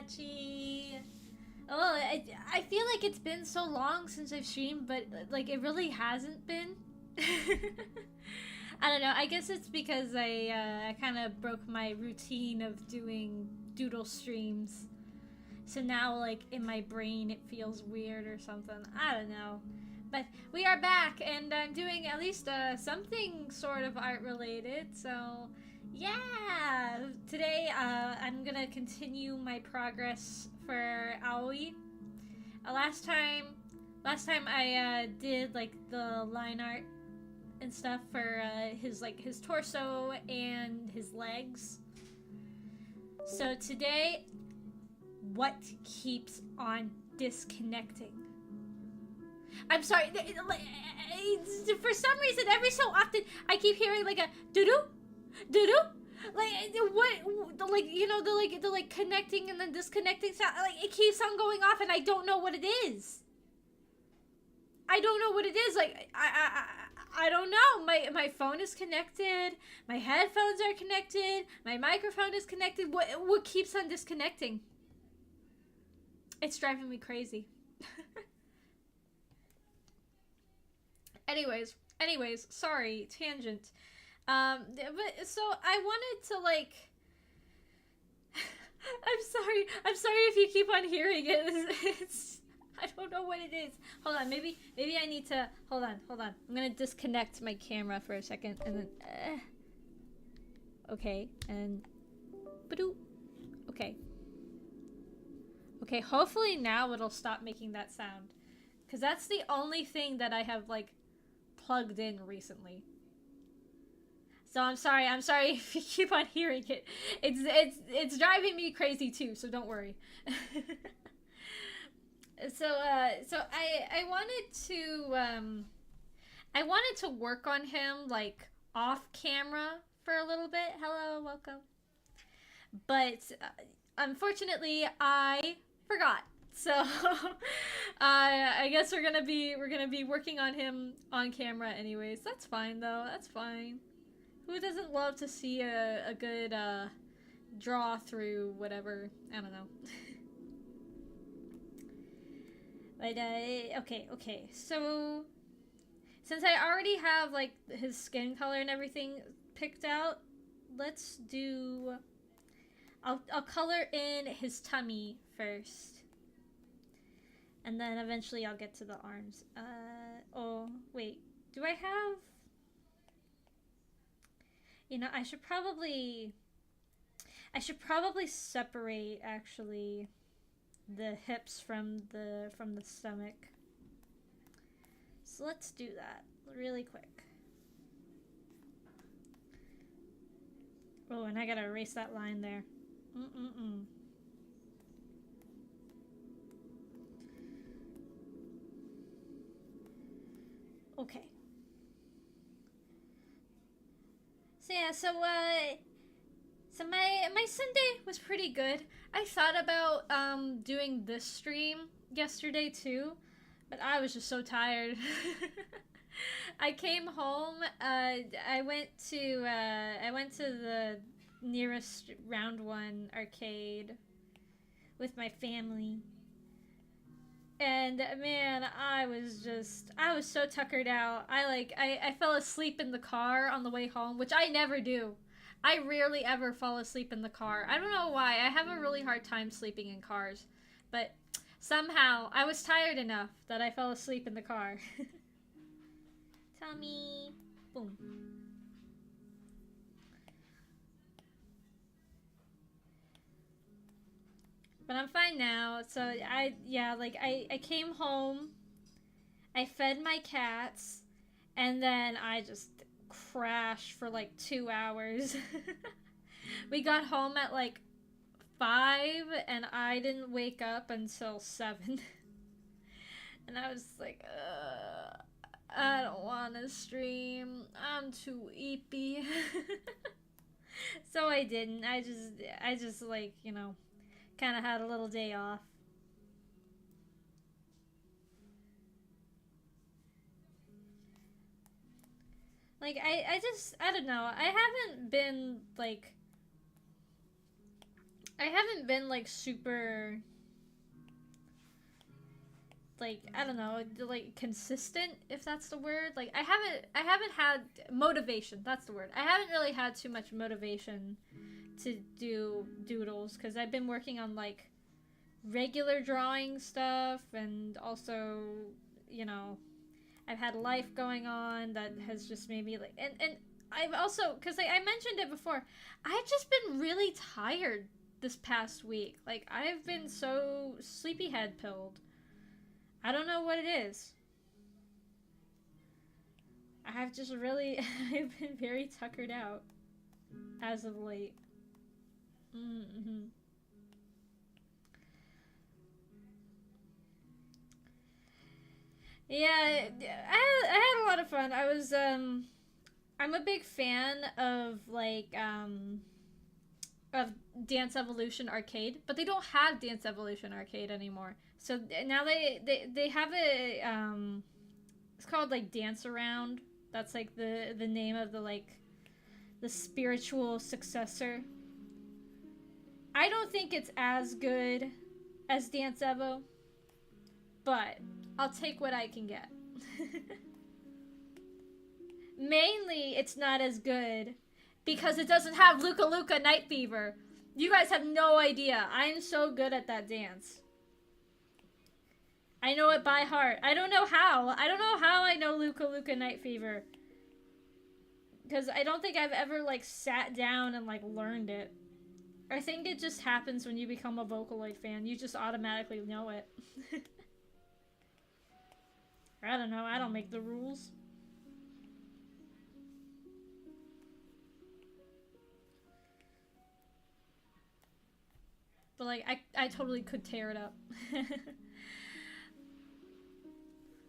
Hachi. Oh, I feel like it's been so long since I've streamed, but like it really hasn't been. I don't know. I guess it's because I kind of broke my routine of doing doodle streams. So now, like, in my brain, it feels weird or something. I don't know. But we are back, and I'm doing at least something sort of art related. So, yeah! Today, I'm gonna continue my progress for Aoi. Last time I did like the line art and stuff for his torso and his legs. So today, what keeps on disconnecting? I'm sorry. For some reason, every so often, I keep hearing like a doo-doo, doo-doo. Like what? Like you know the like connecting and then disconnecting sound. Like it keeps on going off, and I don't know what it is. I don't know what it is. Like I don't know. My phone is connected. My headphones are connected. My microphone is connected. What keeps on disconnecting? It's driving me crazy. anyways, sorry, tangent. But so I wanted to like I'm sorry if you keep on hearing it. It's I don't know what it is. Hold on, maybe I need to hold on. I'm gonna disconnect my camera for a second and then okay, and ba-doo. Okay, hopefully now it'll stop making that sound. Cause that's the only thing that I have like plugged in recently. So I'm sorry if you keep on hearing it. It's driving me crazy too, so don't worry. So I wanted to work on him like off camera for a little bit. Hello, welcome. But unfortunately I forgot. So I guess we're gonna be working on him on camera anyways. That's fine though. That's fine. Who doesn't love to see a good draw through whatever? I don't know. But okay. So since I already have like his skin color and everything picked out, let's do. I'll color in his tummy first. And then eventually I'll get to the arms. Oh, wait. Do I have... You know, I should probably separate, actually, the hips from the stomach. So let's do that really quick. Oh, and I gotta erase that line there. Okay. So yeah, so my Sunday was pretty good. I thought about doing this stream yesterday too, but I was just so tired. I came home. I went to the nearest Round One arcade with my family. And man, I was so tuckered out. I fell asleep in the car on the way home, which I never do. I rarely ever fall asleep in the car. I don't know why. I have a really hard time sleeping in cars. But somehow I was tired enough that I fell asleep in the car. Tummy. Boom. But I'm fine now. So I came home, I fed my cats, and then I just crashed for like 2 hours. We got home at like 5 and I didn't wake up until 7. And I was like, I don't want to stream. I'm too eepy. So I didn't. I just like, you know, kind of had a little day off. Like, I don't know. I haven't been, like, I haven't been like super like I don't know, like consistent, if that's the word. Like I haven't had motivation, that's the word. I haven't really had too much motivation to do doodles because I've been working on like regular drawing stuff, and also, you know, I've had life going on that has just made me like and I've also, because like, I mentioned it before, I've just been really tired this past week. Like I've been so sleepyhead pilled. I don't know what it is. I've just really I've been very tuckered out as of late. Mm-hmm. Yeah, I had a lot of fun. I'm a big fan of Dance Evolution Arcade, but they don't have Dance Evolution Arcade anymore. So now they have it's called like Dance Around. That's like the name of the like the spiritual successor. I don't think it's as good as Dance Evo, but I'll take what I can get. Mainly, it's not as good because it doesn't have Luka Luka Night Fever. You guys have no idea. I'm so good at that dance. I know it by heart. I don't know how. I don't know how I know Luka Luka Night Fever. Because I don't think I've ever, like, sat down and, like, learned it. I think it just happens when you become a Vocaloid fan. You just automatically know it. I don't know. I don't make the rules. But, like, I totally could tear it up.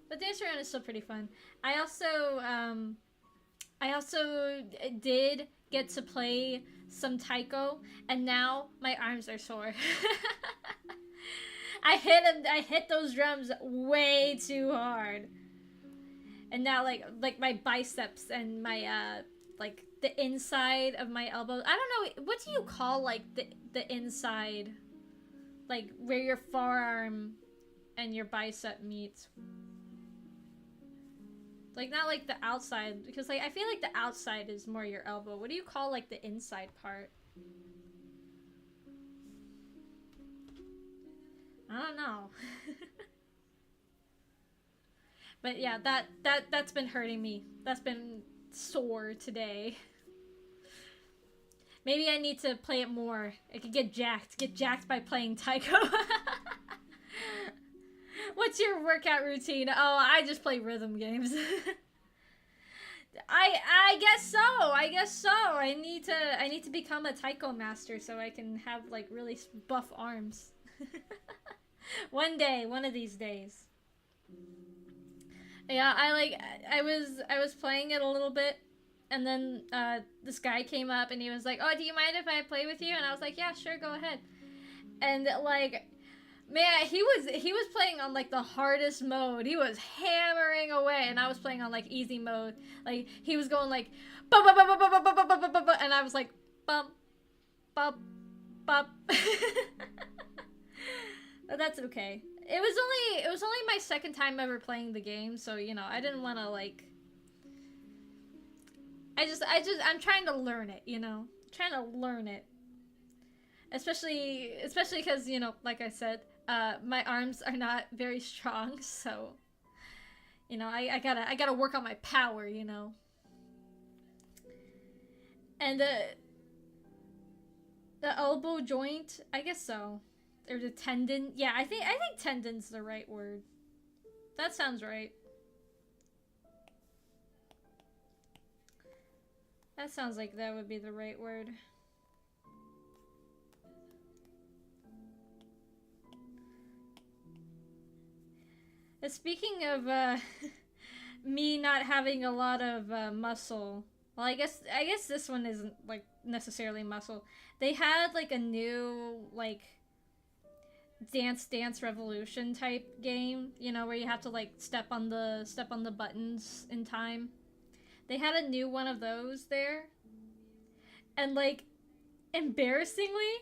But Dance Around is still pretty fun. I also did get to play some taiko, and now my arms are sore. I hit those drums way too hard. And now like my biceps and my like the inside of my elbow. I don't know, what do you call like the inside? Like where your forearm and your bicep meets. Like not like the outside, because like I feel like the outside is more your elbow. What do you call like the inside part? I don't know. But yeah, that's been hurting me. That's been sore today. Maybe I need to play it more. I could get jacked by playing taiko. What's your workout routine? Oh, I just play rhythm games. I guess so. I guess so. I need to become a taiko master so I can have like really buff arms. One day, one of these days. Yeah, I was playing it a little bit, and then this guy came up and he was like, "Oh, do you mind if I play with you?" And I was like, "Yeah, sure, go ahead." And like, man, he was playing on like the hardest mode. He was hammering away, and I was playing on like easy mode. Like he was going like, bum, bum, bum, bum, bum, bum, bum, bum, bum, bum, and I was like, bump, bump, bump. But that's okay. It was only my second time ever playing the game, so you know I didn't want to like. I'm trying to learn it, you know, trying to learn it. Especially because you know, like I said, my arms are not very strong, so you know I gotta work on my power, you know. And the elbow joint, I guess so, or the tendon. Yeah, I think tendon's the right word. That sounds right. That sounds like that would be the right word. Speaking of me not having a lot of muscle, well, I guess this one isn't like necessarily muscle. They had like a new like Dance Revolution type game, you know, where you have to like step on the buttons in time. They had a new one of those there, and like embarrassingly,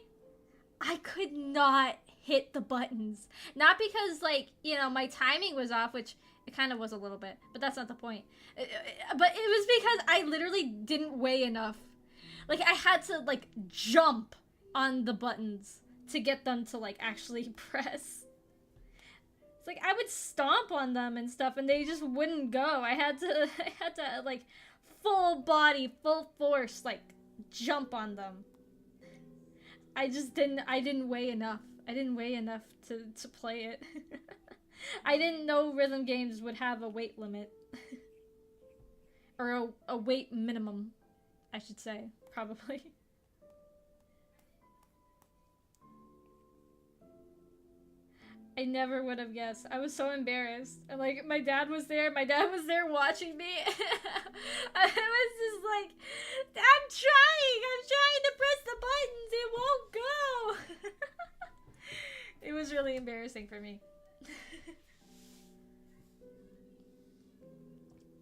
I could not hit the buttons. Not because, like, you know, my timing was off, which it kind of was a little bit, but that's not the point. But it was because I literally didn't weigh enough. Like, I had to, like, jump on the buttons to get them to, like, actually press. It's like, I would stomp on them and stuff, and they just wouldn't go. I had to, like, full body, full force, like, jump on them. I didn't weigh enough. I didn't weigh enough to play it. I didn't know rhythm games would have a weight limit. Or a weight minimum, I should say, probably. I never would have guessed. I was so embarrassed. And, like, my dad was there. My dad was there watching me. I was just like, I'm trying to press the buttons. It won't go. It was really embarrassing for me.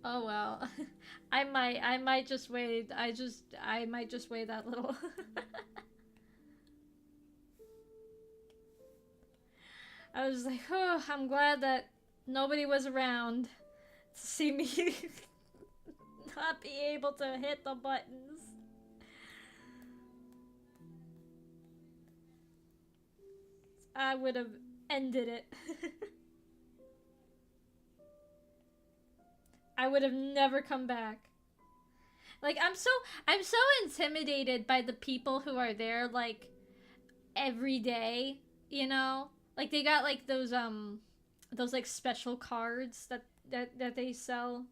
Oh well. I might just weigh, I might just weigh that little. I was like, oh, I'm glad that nobody was around to see me not be able to hit the buttons. I would have ended it. I would have never come back. Like, I'm so intimidated by the people who are there, like, every day, you know? Like, they got, like, those like, special cards that they sell.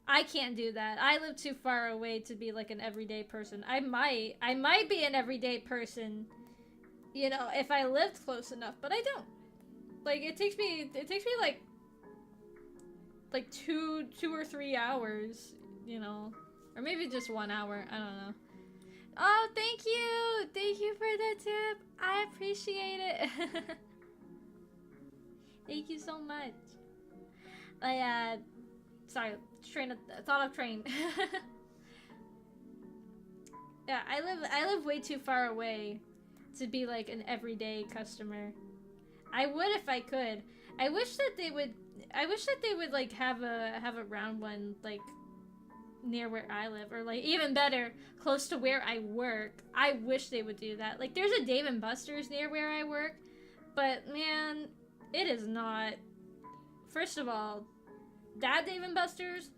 I can't do that. I live too far away to be, like, an everyday person. I might be an everyday person, you know, if I lived close enough, but I don't. Like, it takes me, like, 2 or 3 hours, you know, or maybe just 1 hour, I don't know. Oh, thank you for the tip. I appreciate it. Thank you so much. Sorry, thought of train. Yeah, I live way too far away to be like an everyday customer. I would if I could. I wish that they would like have a round one like near where I live, or like even better, close to where I work. I wish they would do that. Like, there's a Dave and Buster's near where I work, but man, it is not. First of all, that Dave and Buster's,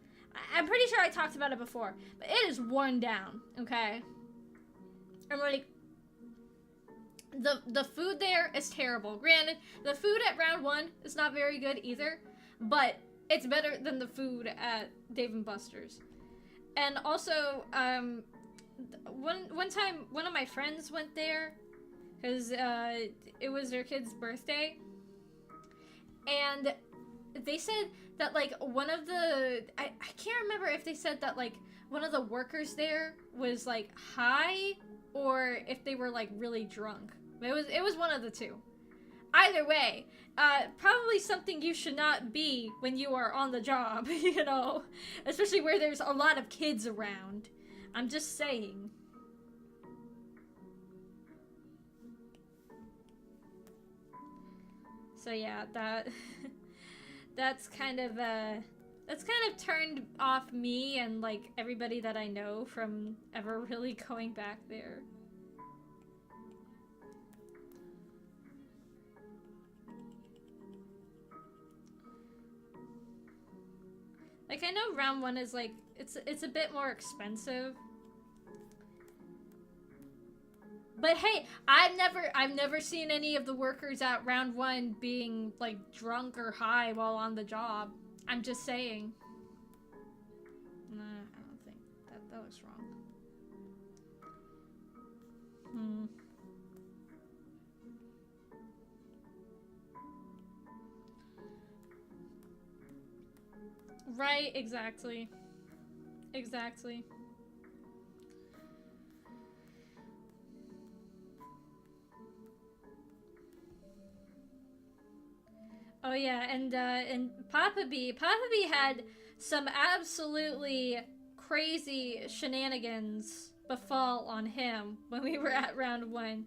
I'm pretty sure I talked about it before, but it is worn down, okay? I'm like, the food there is terrible. Granted, the food at round one is not very good either, but it's better than the food at Dave and Buster's. And also, one time, one of my friends went there, because it was their kid's birthday, and they said that, like, one of the, I can't remember if they said that, like, one of the workers there was, like, high, or if they were, like, really drunk. It was one of the two. Either way, probably something you should not be when you are on the job, you know? Especially where there's a lot of kids around. I'm just saying. So yeah, that's kind of turned off me and, like, everybody that I know from ever really going back there. Like, I know round one is, like, it's a bit more expensive. But hey, I've never seen any of the workers at round one being, like, drunk or high while on the job. I'm just saying. Nah, I don't think that looks wrong. Right, exactly. Exactly. Oh yeah, and Papa B had some absolutely crazy shenanigans befall on him when we were at round 1.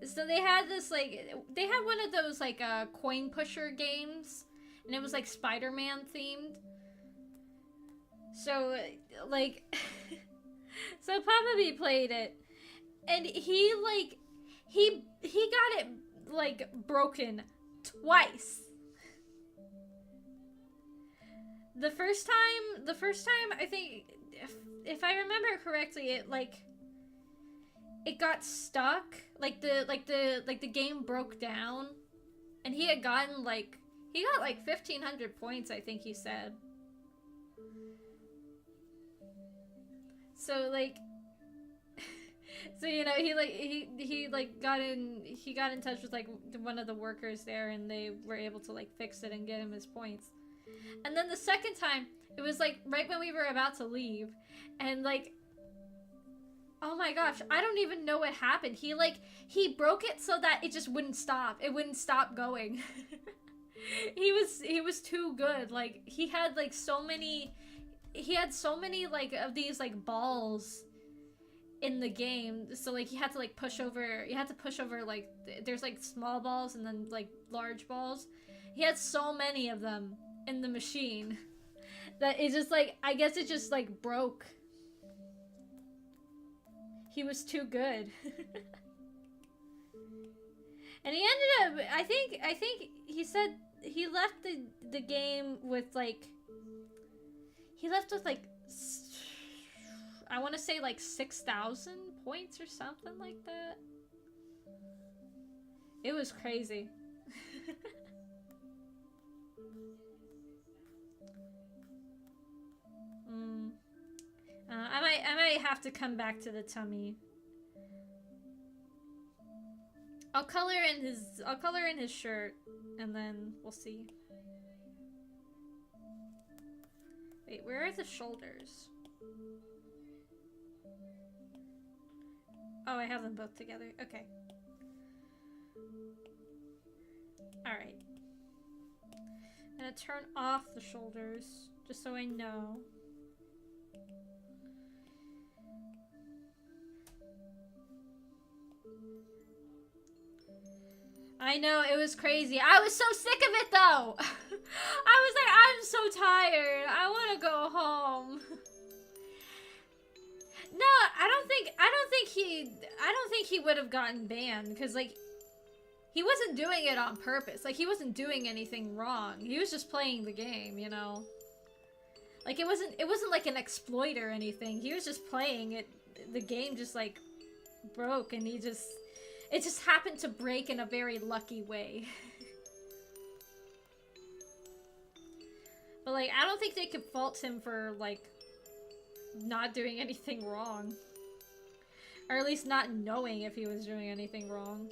So they had this, like, they had one of those, like, coin pusher games, and it was, like, Spider-Man themed. So, like, so Papa B played it, and he, like, he got it, like, broken twice. The first time, I think, if I remember correctly, it, like, it got stuck. Like, the game broke down, and he had gotten, like, he got, like, 1,500 points, I think he said. So, like, so, you know, he got in touch with, like, one of the workers there, and they were able to, like, fix it and get him his points. And then the second time, it was, like, right when we were about to leave, and, like, oh my gosh, I don't even know what happened. He broke it so that it just wouldn't stop. It wouldn't stop going. He was too good. Like, he had, like, so many, like, of these, like, balls in the game. So, like, you had to, like, push over, like, there's, like, small balls and then, like, large balls. He had so many of them in the machine that it just, like, I guess it just, like, broke. He was too good. And he ended up, I think he said he left the game with, like, I want to say, like, 6,000 points or something like that. It was crazy. I might have to come back to the tummy. I'll color in his shirt, and then we'll see. Wait, where are the shoulders? Oh, I have them both together. Okay. Alright. I'm gonna turn off the shoulders, just so I know. I know, it was crazy. I was so sick of it, though. I was like, I'm so tired. I want to go home. No, I don't think he would have gotten banned, because, like, he wasn't doing it on purpose. Like, he wasn't doing anything wrong. He was just playing the game, you know? Like, it wasn't like an exploit or anything. He was just playing it. The game just, like, broke, and it just happened to break in a very lucky way. But, like, I don't think they could fault him for, like, not doing anything wrong. Or at least not knowing if he was doing anything wrong.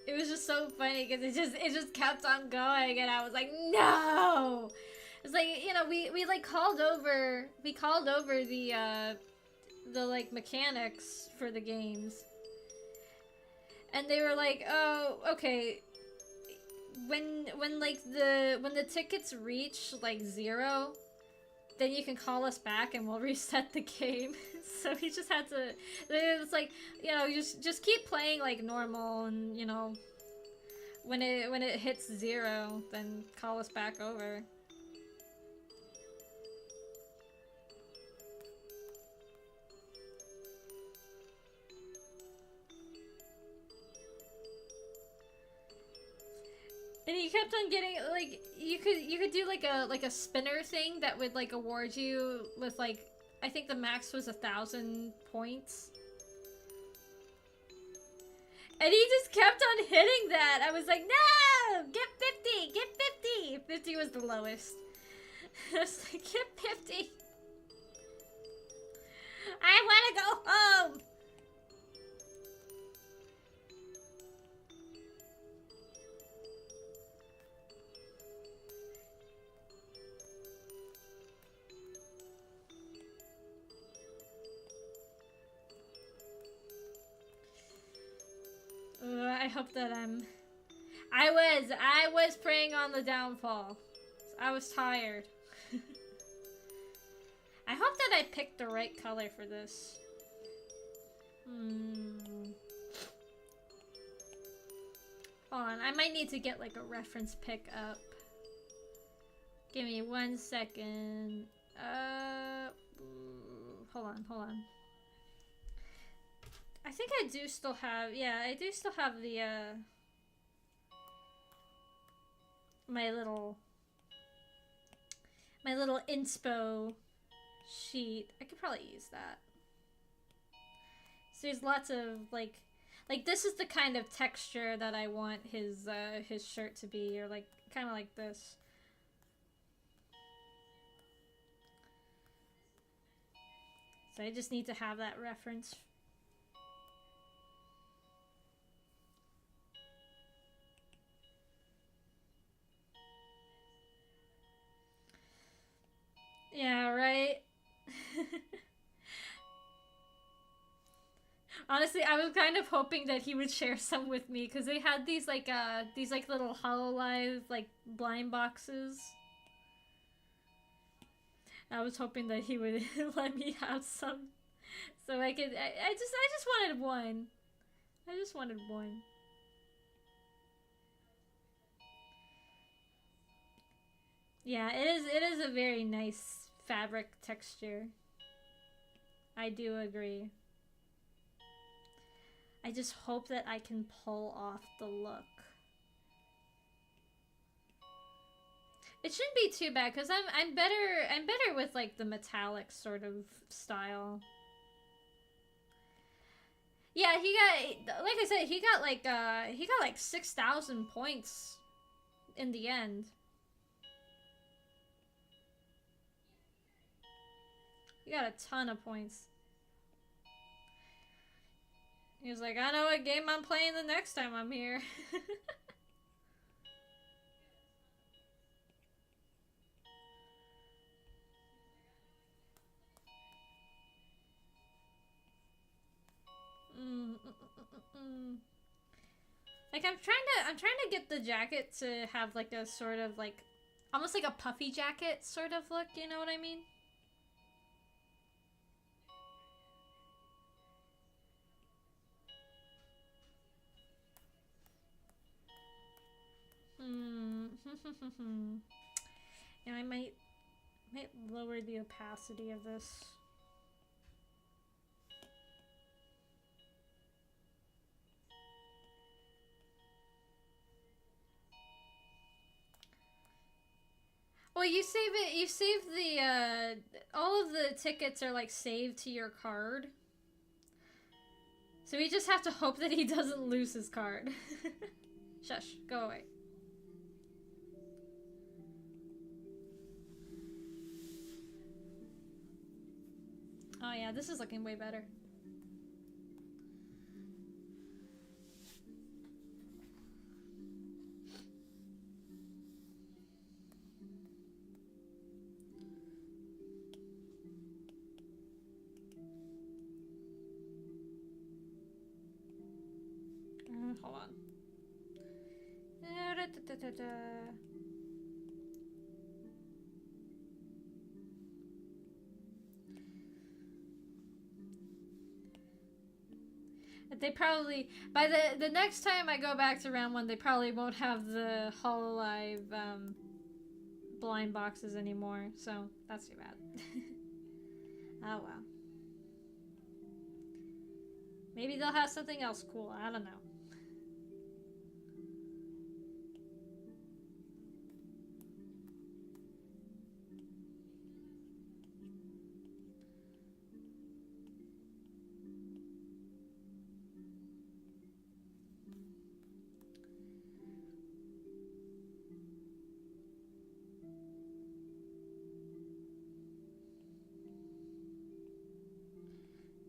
It was just so funny because it just kept on going, and I was like, no. It's like, you know, we like called over the like mechanics for the games, and they were like, oh, okay, when the tickets reach like 0, then you can call us back and we'll reset the game. So he just had to, it's like, you know, just keep playing like normal, and, you know, when it hits 0, then call us back over. And he kept on getting, like, you could do like a spinner thing that would like award you with, like, I think the max was 1,000 points. And he just kept on hitting that. I was like, no! Get 50! Get 50! 50 was the lowest. I was like, get 50! I want to go home! I hope that I was preying on the downfall. I was tired. I hope that I picked the right color for this. Hold on, I might need to get like a reference pick up. Give me 1 second. Hold on. I think I do still have, yeah, I do still have the, my little inspo sheet. I could probably use that. So there's lots of, like this is the kind of texture that I want his shirt to be, or like, kind of like this. So I just need to have that reference. Yeah, right? Honestly, I was kind of hoping that he would share some with me, because they had these like little HoloLive like blind boxes. I was hoping that he would let me have some, so I could. I just wanted one. I just wanted one. Yeah, it is a very nice fabric texture. I do agree. I just hope that I can pull off the look. It shouldn't be too bad, because I'm better with like the metallic sort of style. Yeah, he got, like I said, he got like 6,000 points in the end. He got a ton of points. He was like, I know what game I'm playing the next time I'm here. Like I'm trying to get the jacket to have like a sort of like almost like a puffy jacket sort of look, you know what I mean? Yeah, I might lower the opacity of this. Well, you save it. You save the all of the tickets are like saved to your card. So we just have to hope that he doesn't lose his card. Shush, go away. Oh yeah, this is looking way better. Hold on. They probably, by the next time I go back to round 1, they probably won't have the HoloLive blind boxes anymore, so that's too bad. Oh well. Maybe they'll have something else cool, I don't know.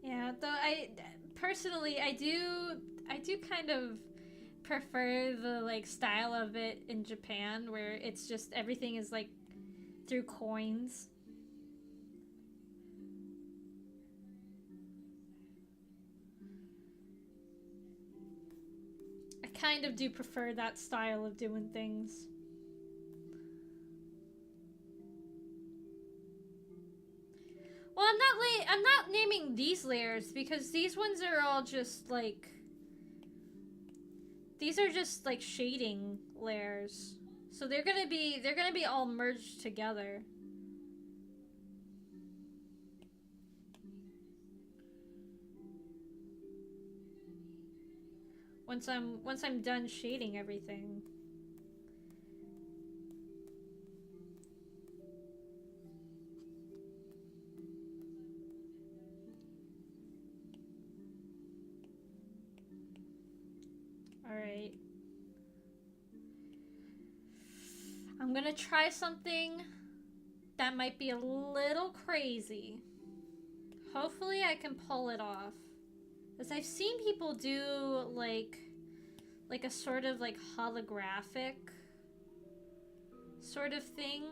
Yeah, though I personally I do kind of prefer the like style of it in Japan, where it's just everything is like through coins. I kind of do prefer that style of doing things. Well, I'm not naming these layers because these ones are all just like, these are just like shading layers. So they're gonna be all merged together. Once I'm done shading everything. All right. I'm gonna try something that might be a little crazy. Hopefully I can pull it off. Because I've seen people do like a sort of like holographic sort of thing.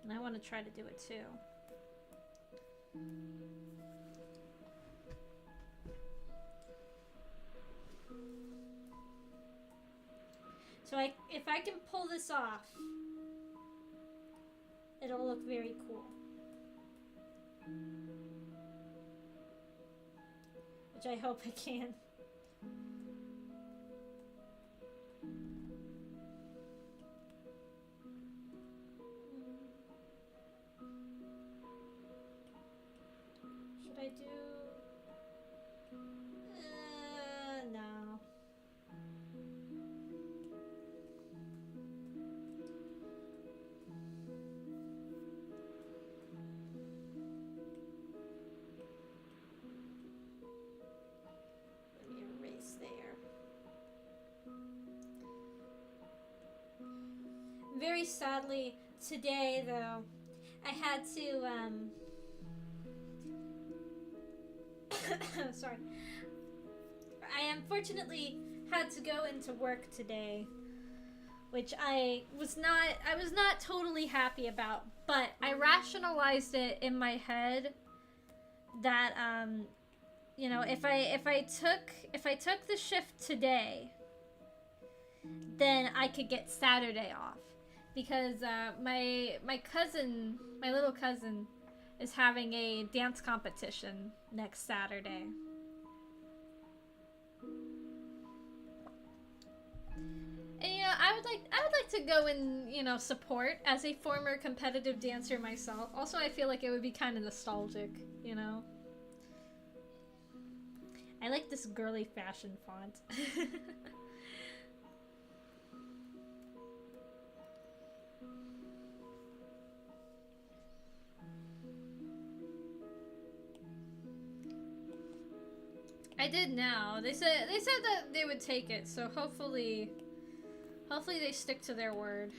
And I want to try to do it too. So if I can pull this off, it'll look very cool. Which I hope I can. Should I do... no. Let me erase there. Very sadly, today though, I had to, sorry. I unfortunately had to go into work today, which I was not totally happy about, but I rationalized it in my head that you know, if I took the shift today, then I could get Saturday off because my little cousin is having a dance competition next Saturday. And you know, I would like to go and, you know, support as a former competitive dancer myself. Also, I feel like it would be kind of nostalgic, you know. I like this girly fashion font. I did now. They said that they would take it, so hopefully they stick to their word.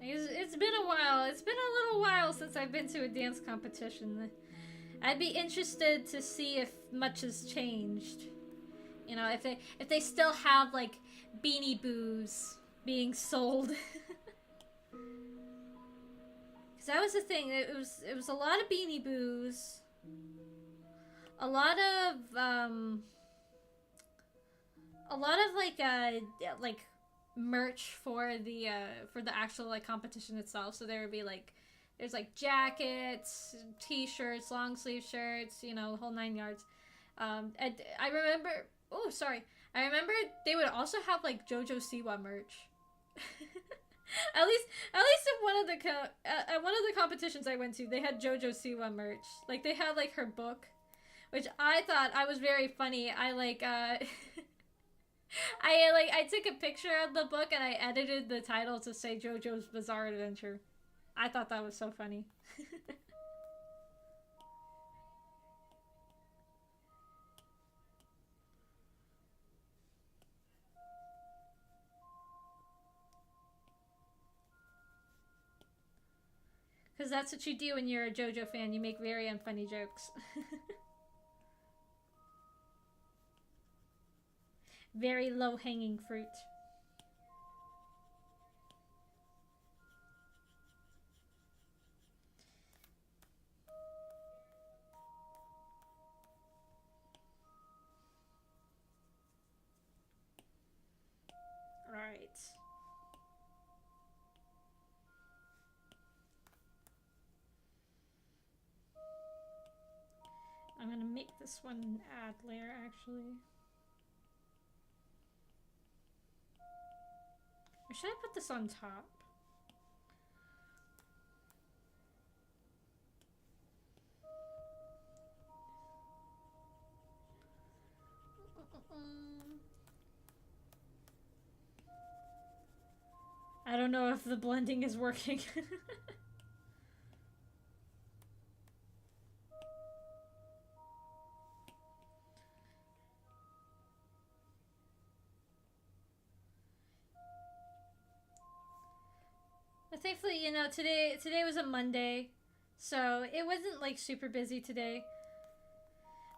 It's been a while. It's been a little while since I've been to a dance competition. I'd be interested to see if much has changed. You know, if they still have like Beanie Boos being sold. Because that was the thing. It was a lot of Beanie Boos. A lot of like merch for the actual like competition itself. So there would be like, there's like jackets, t-shirts, long sleeve shirts, you know, the whole 9 yards. And I remember, I remember they would also have like JoJo Siwa merch. at least at one of the competitions I went to, they had JoJo Siwa merch. Like they had like her book, which I thought I was very funny. I like I took a picture of the book and I edited the title to say JoJo's Bizarre Adventure. I thought that was so funny. Because that's what you do when you're a JoJo fan. You make very unfunny jokes. Very low-hanging fruit. make this one an ad layer, actually. Or should I put this on top? I don't know if the blending is working. But thankfully, you know, today was a Monday, so it wasn't like super busy today.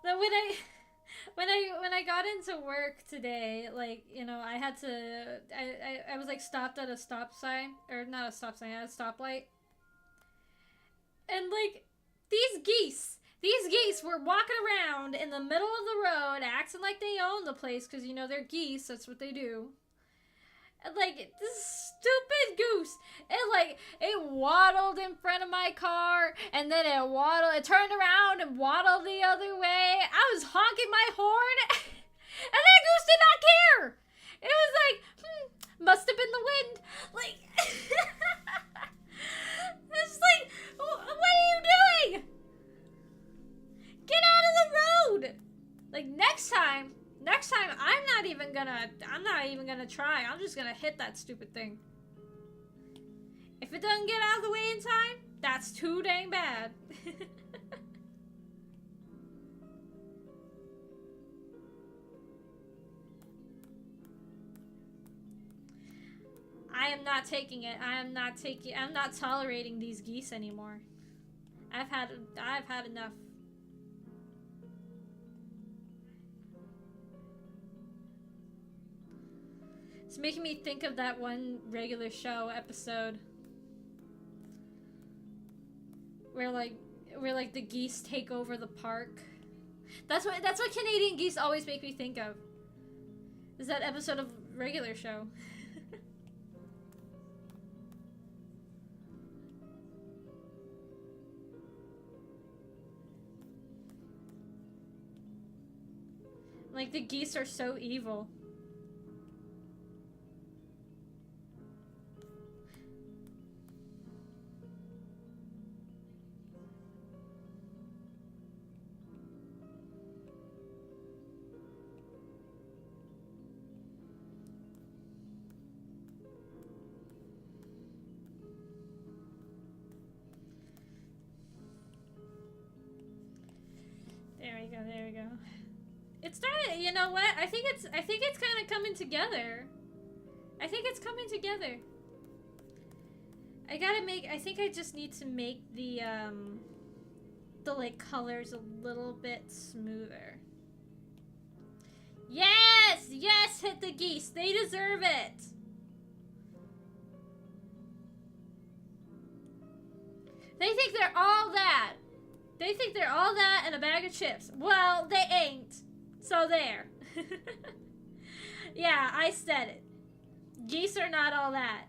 But when I got into work today, like, you know, I had to I was like stopped at a stop sign, or not a stop sign, at a stoplight. And like these geese were walking around in the middle of the road acting like they own the place, because you know they're geese, that's what they do. And like this stupid goose, it waddled in front of my car, and then it turned around and waddled the other way. I was honking my horn and that goose did not care. It was like, must have been the wind. Like it's like, what are you doing? Get out of the road. Like next time I'm not even gonna try. I'm just gonna hit that stupid thing. If it doesn't get out of the way in time, that's too dang bad. I am not taking it. I'm not tolerating these geese anymore. I've had enough. It's making me think of that one regular show episode where the geese take over the park. That's what Canadian geese always make me think of. Is that episode of regular show. Like the geese are so evil. There we go. It started, you know what? I think it's kind of coming together. I think it's coming together. I think I just need to make the like colors a little bit smoother. Yes! Yes, hit the geese. They deserve it. They think they're all that. They think they're all that and a bag of chips. Well, they ain't. So there. Yeah, I said it. Geese are not all that.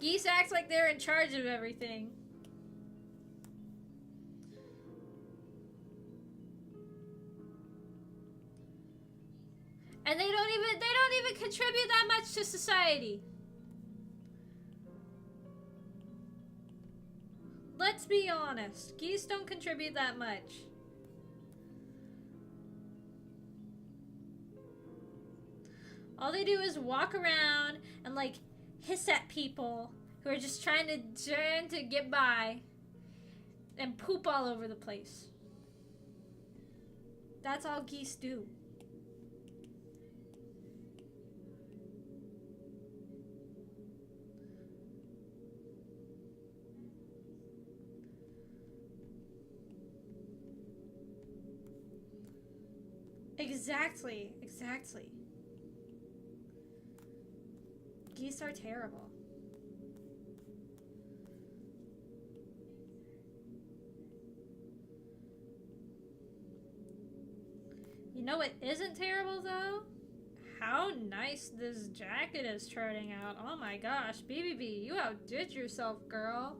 Geese act like they're in charge of everything. And they don't even contribute that much to society. Let's be honest. Geese don't contribute that much. All they do is walk around and like hiss at people who are just trying to get by and poop all over the place. That's all geese do. Exactly. Geese are terrible. You know what isn't terrible though? how nice this jacket is turning out. Oh my gosh, BBB, you outdid yourself, girl.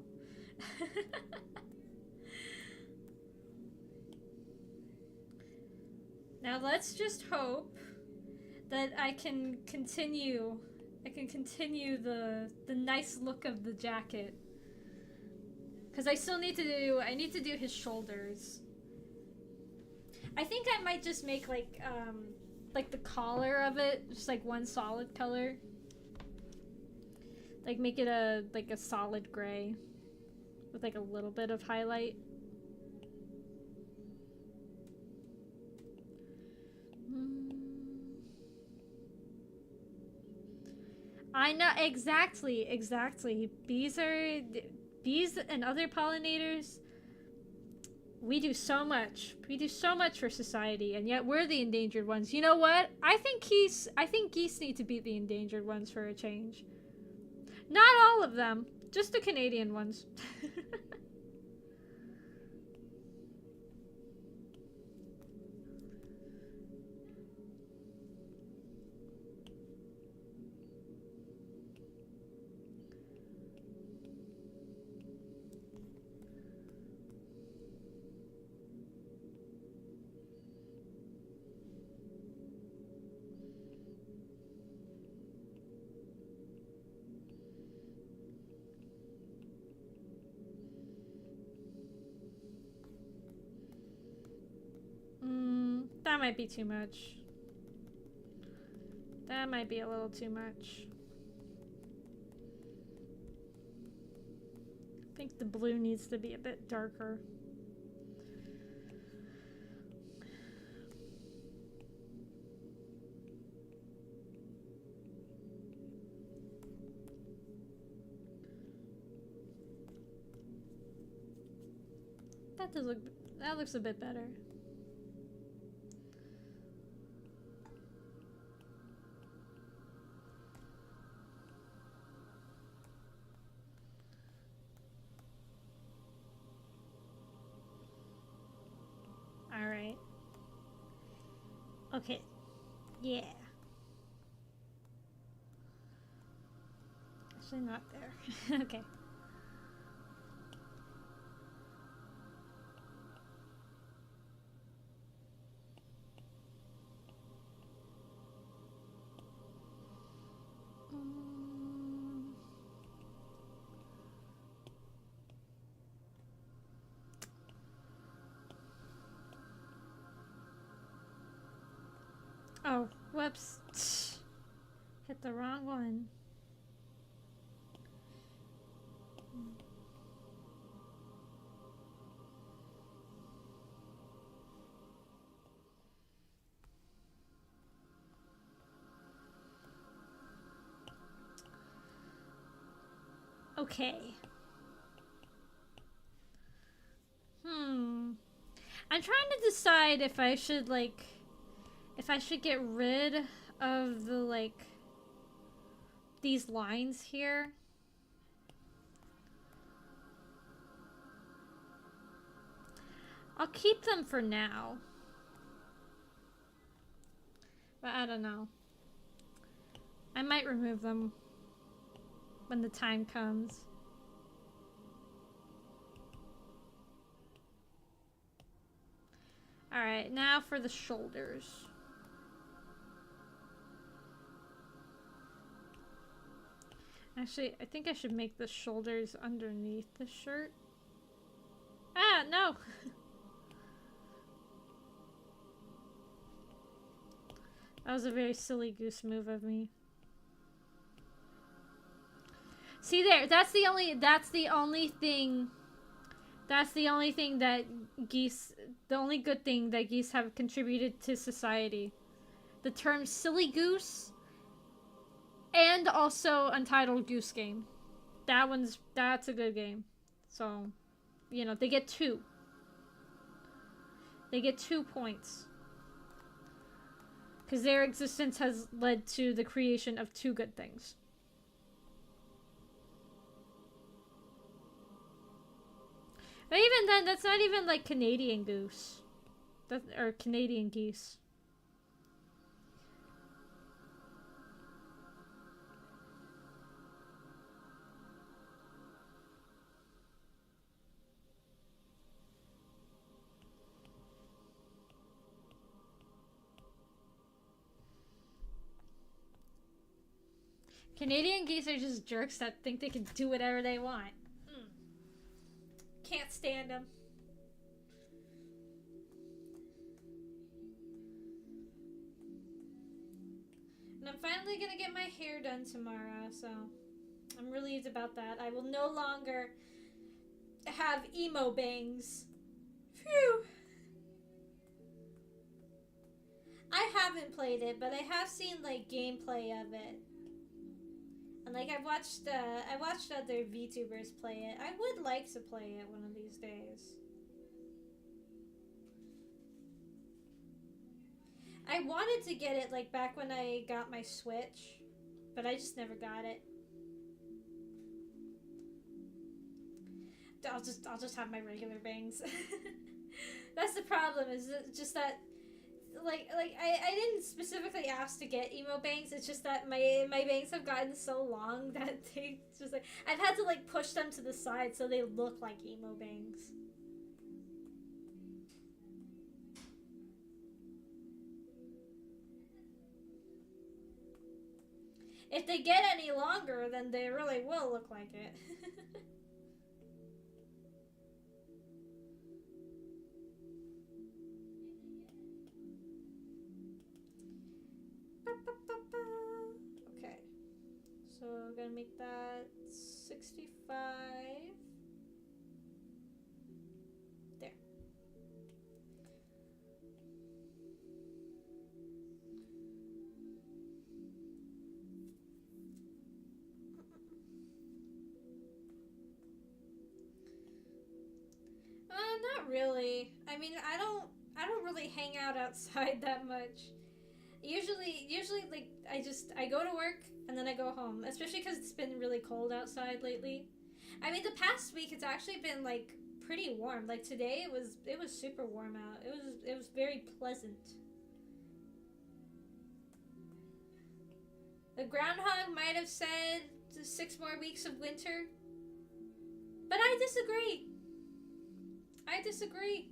Now let's just hope that I can continue the nice look of the jacket. Cuz I still need to do his shoulders. I think I might just make like the collar of it just like one solid color. Like make it a solid gray with like a little bit of highlight. I know exactly. Bees and other pollinators. We do so much. We do so much for society, and yet we're the endangered ones. You know what? I think geese need to be the endangered ones for a change. Not all of them, just the Canadian ones. That might be too much. That might be a little too much. I think the blue needs to be a bit darker. That looks a bit better. Alright. Okay. Yeah. Actually not there. Okay. Oh, whoops. Hit the wrong one. Okay. I'm trying to decide if I should get rid of the these lines here. I'll keep them for now. But I don't know. I might remove them when the time comes. Alright, now for the shoulders. Actually, I think I should make the shoulders underneath the shirt. Ah, no! That was a very silly goose move of me. See there, that's the only thing that geese, the only good thing that geese have contributed to society. The term silly goose and also Untitled Goose Game. That's a good game. So, you know, they get 2. They get 2 points. Because their existence has led to the creation of 2 good things. But even then, that's not even like Canadian goose. Or Canadian geese. Canadian geese are just jerks that think they can do whatever they want. Can't stand them. And I'm finally gonna get my hair done tomorrow, so I'm relieved about that. I will no longer have emo bangs. Phew! I haven't played it, but I have seen like gameplay of it. And like I watched other VTubers play it. I would like to play it one of these days. I wanted to get it like back when I got my Switch, but I just never got it. I'll just have my regular bangs. That's the problem, is just that like I didn't specifically ask to get emo bangs. It's just that my bangs have gotten so long that they just like I've had to like push them to the side so they look like emo bangs. If they get any longer, then they really will look like it. Okay, so we're gonna make that 65. There. Not really. I mean, I don't really hang out outside that much. Usually, like, I go to work and then I go home, especially because it's been really cold outside lately. I mean, the past week it's actually been like pretty warm. Like today it was super warm out. It was very pleasant. The groundhog might have said 6 more weeks of winter, but I disagree. I disagree.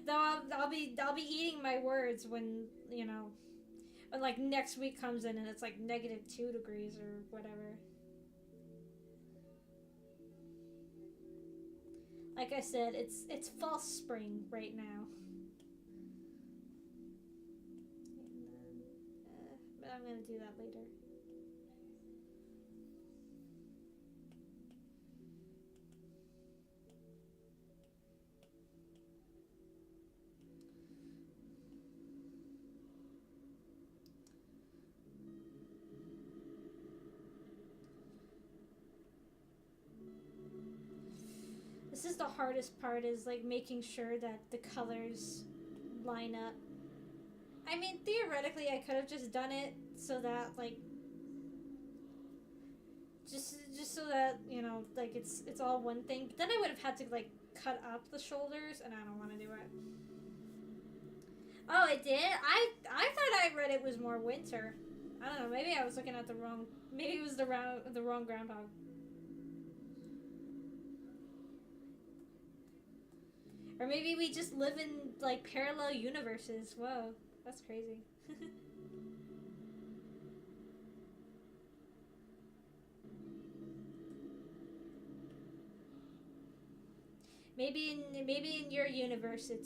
Though I'll be eating my words when, you know, when like next week comes in and it's like -2 degrees or whatever. Like I said, it's false spring right now. And then, but I'm gonna do that later. This is the hardest part, is like making sure that the colors line up. I mean, theoretically I could have just done it so that like just so that, you know, like it's all one thing. But then I would have had to like cut up the shoulders, and I don't want to do it. Oh, it did? I thought I read it was more winter. I don't know, maybe I was looking at the wrong, maybe it was the wrong groundhog. Or maybe we just live in, like, parallel universes. Whoa, that's crazy. maybe in your universe it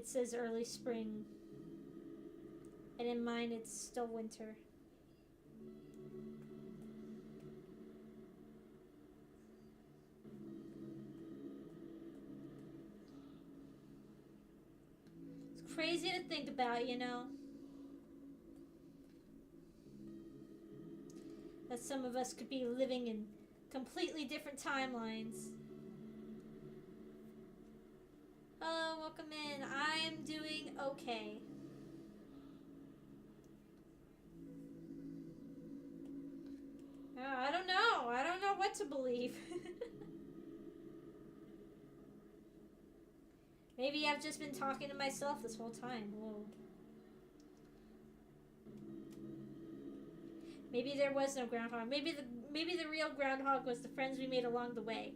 says early spring, and in mine it's still winter. Crazy to think about, you know, that some of us could be living in completely different timelines. Hello, welcome in. I'm doing okay. I don't know. I don't know what to believe. Maybe I've just been talking to myself this whole time. Whoa. Maybe there was no groundhog. Maybe the real groundhog was the friends we made along the way.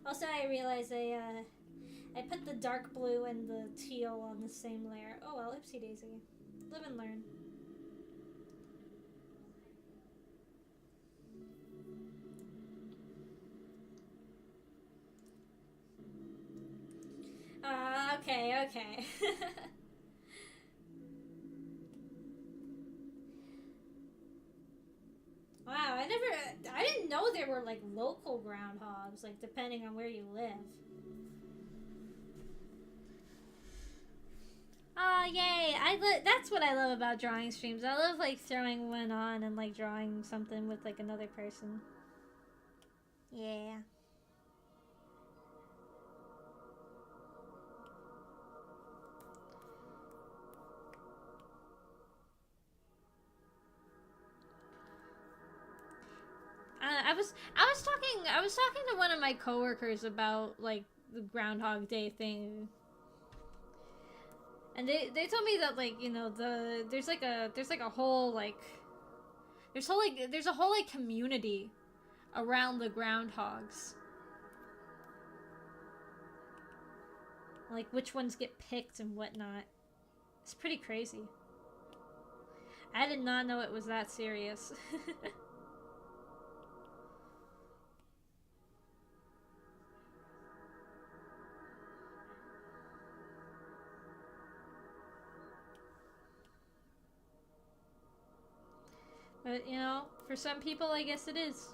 Also, I realized I put the dark blue and the teal on the same layer. Oh well, oopsie daisy. Live and learn. Okay. Wow, I didn't know there were like local groundhogs, like depending on where you live. Oh, yay! That's what I love about drawing streams. I love like throwing one on and like drawing something with like another person. Yeah. I was talking to one of my coworkers about like the Groundhog Day thing, and they told me that like there's like a whole like there's a whole like community around the groundhogs, like which ones get picked and whatnot. It's pretty crazy. I did not know it was that serious. But, you know, for some people, I guess it is.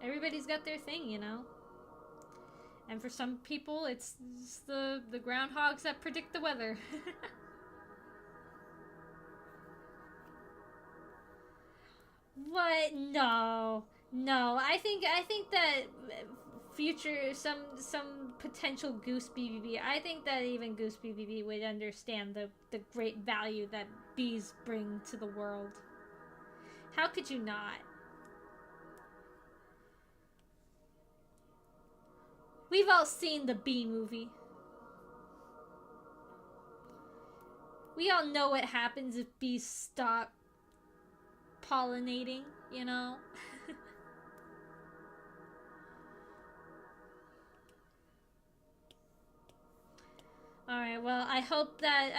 Everybody's got their thing, you know? And for some people, it's the groundhogs that predict the weather. What? No. No. I think that future some potential Goose BBB. I think that even Goose BBB would understand the great value that bees bring to the world. How could you not? We've all seen the bee movie. We all know what happens if bees stop pollinating, you know? Alright, well, I hope that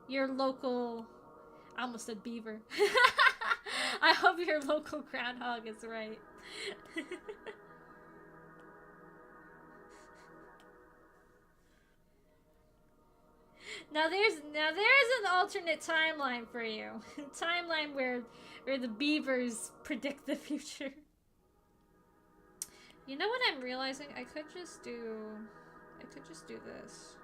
your local, I almost said beaver. I hope your local groundhog is right. Now there's an alternate timeline for you. Timeline where the beavers predict the future. You know what I'm realizing? I could just do this.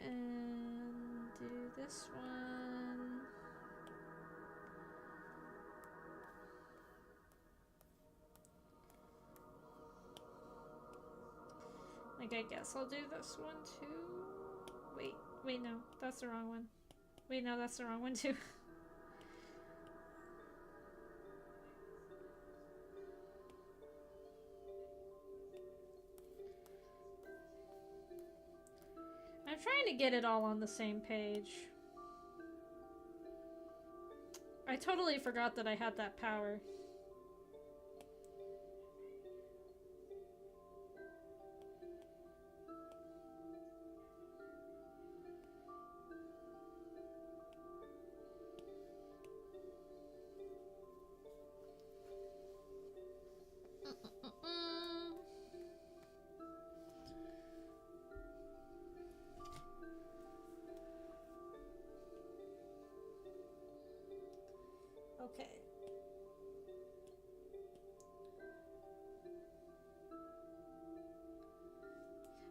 And do this one. Like, I guess I'll do this one too. Wait, no, that's the wrong one. Wait, no, that's the wrong one too. I'm trying to get it all on the same page. I totally forgot that I had that power. Okay.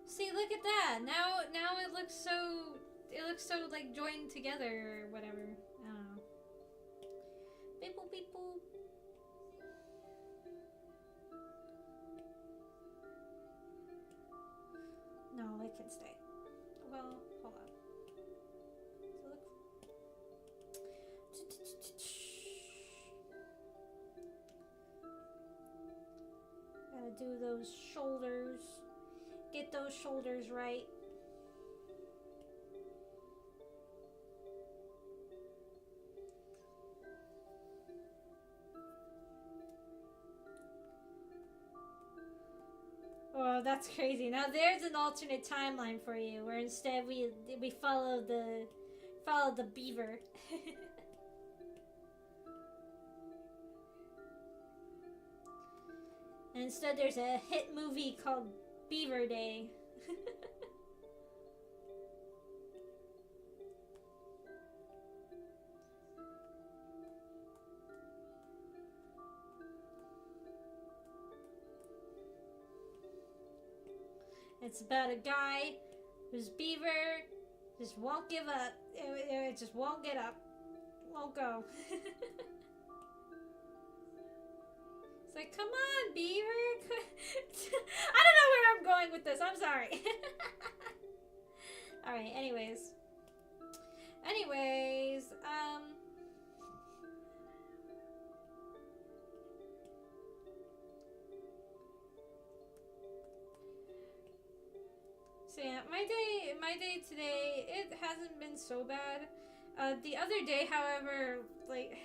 See, look at that. Now it looks so like joined together or whatever. I don't know. Beep boop beep boop. No, it can stay. Well, hold on. So look. Gotta do those shoulders. Get those shoulders right. that's crazy. Now there's an alternate timeline for you, where instead we follow the beaver. And instead there's a hit movie called Beaver Day. It's about a guy whose beaver just won't give up. It just won't get up. Won't go. It's like, come on, beaver. I don't know where I'm going with this. I'm sorry. Alright, anyways. So yeah, my day today, it hasn't been so bad. The other day, however, like,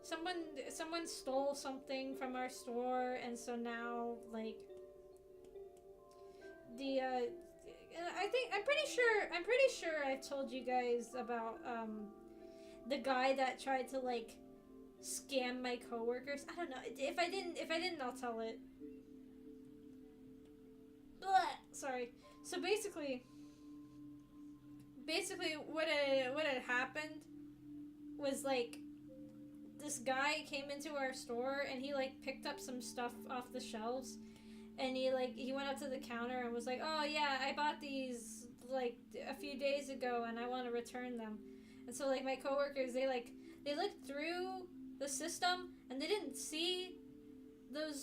someone stole something from our store, and so now, like, I'm pretty sure I've told you guys about, the guy that tried to, like, scam my coworkers. I don't know. If I didn't, I'll tell it. Blah! Sorry. So basically what had happened was, like, this guy came into our store and he, like, picked up some stuff off the shelves, and he went up to the counter and was like, oh yeah, I bought these, like, a few days ago and I want to return them. And so, like, my coworkers, they looked through the system and they didn't see the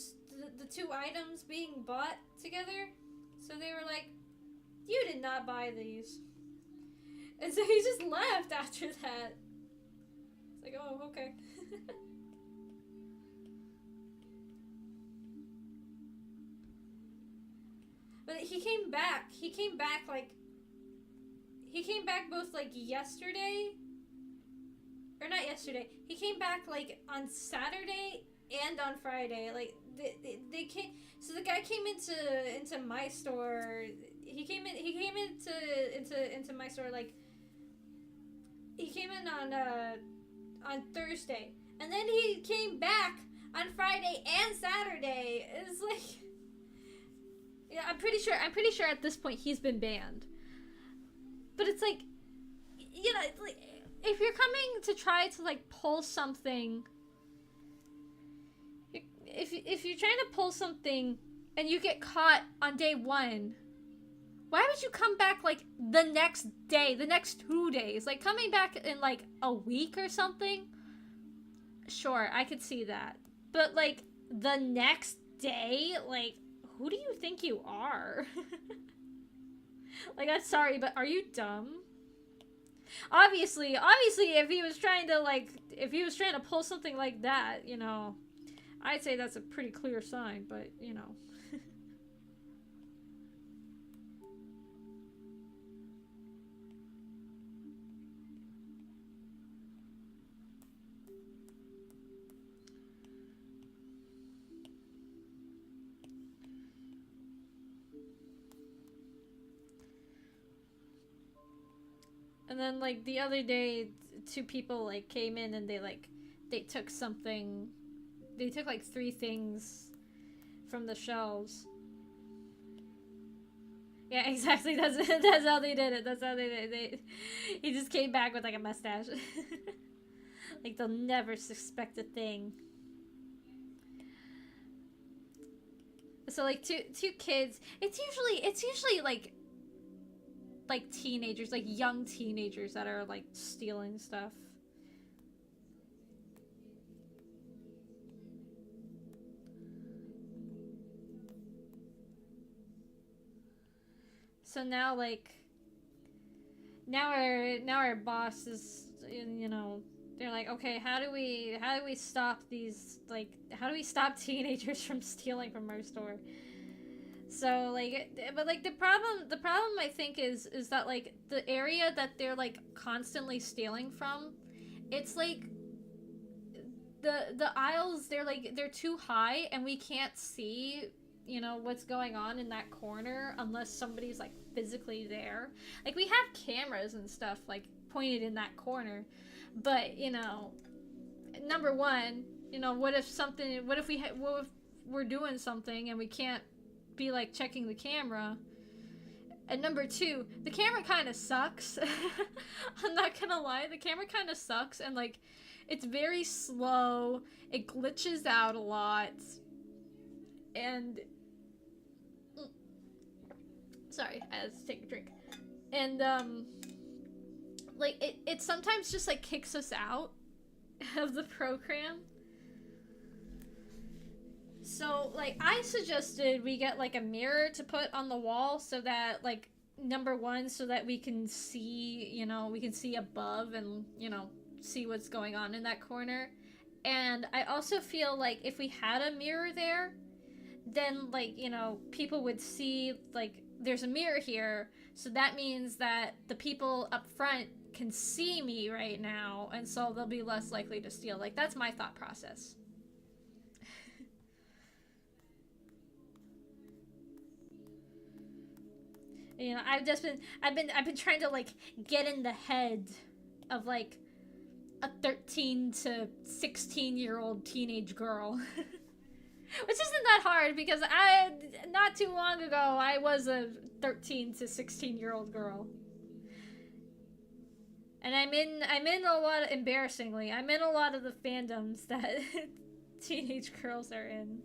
two items being bought together. So they were like, you did not buy these. And so he just left after that. It's like, oh, okay. But he came back. He came back both, like, yesterday. Or not yesterday. He came back, like, on Saturday and on Friday. Like, they came. So the guy came into my store. He came into my store, like, he came in on Thursday, and then he came back on Friday and Saturday. It's like, yeah, I'm pretty sure at this point he's been banned. But it's like, you know, it's like, if you're coming to try to, like, pull something, if you're trying to pull something and you get caught on day one, why would you come back, like, the next day, the next 2 days? Like, coming back in, like, a week or something? Sure, I could see that. But, like, the next day? Like, who do you think you are? Like, I'm sorry, but are you dumb? Obviously, if he was trying to pull something like that, you know, I'd say that's a pretty clear sign, but, you know. And then, like, the other day, two people, like, came in and they took something. They took, like, 3 things from the shelves. Yeah, exactly. That's how they did it. That's how they did it. He just came back with, like, a mustache. Like, they'll never suspect a thing. So, like, two kids. It's usually like teenagers, like young teenagers that are, like, stealing stuff. So now, like, now our boss is, you know, they're like, okay, how do we stop these, like, how do we stop teenagers from stealing from our store? So, like, but, like, the problem I think is that, like, the area that they're, like, constantly stealing from, it's like the aisles, they're too high and we can't see you know, what's going on in that corner unless somebody's like physically there. Like we have cameras and stuff like pointed in that corner, but you know, number one, you know, what if we're doing something and we can't be like checking the camera? And number two, the camera kind of sucks. I'm not gonna lie, the camera kind of sucks, and like it's very slow, it glitches out a lot, and sorry, I had to take a drink. And like it sometimes just like kicks us out of the program. So like I suggested we get like a mirror to put on the wall so that like number one, so that we can see, you know, we can see above and, you know, see what's going on in that corner. And I also feel like if we had a mirror there, then like, you know, people would see like there's a mirror here, so that means that the people up front can see me right now, and so they'll be less likely to steal. Like that's my thought process. You know, I've been trying to like get in the head of like a 13 to 16-year-old teenage girl. Which isn't that hard because not too long ago I was a 13 to 16-year-old girl. And I'm in a lot of, embarrassingly, I'm in a lot of the fandoms that teenage girls are in.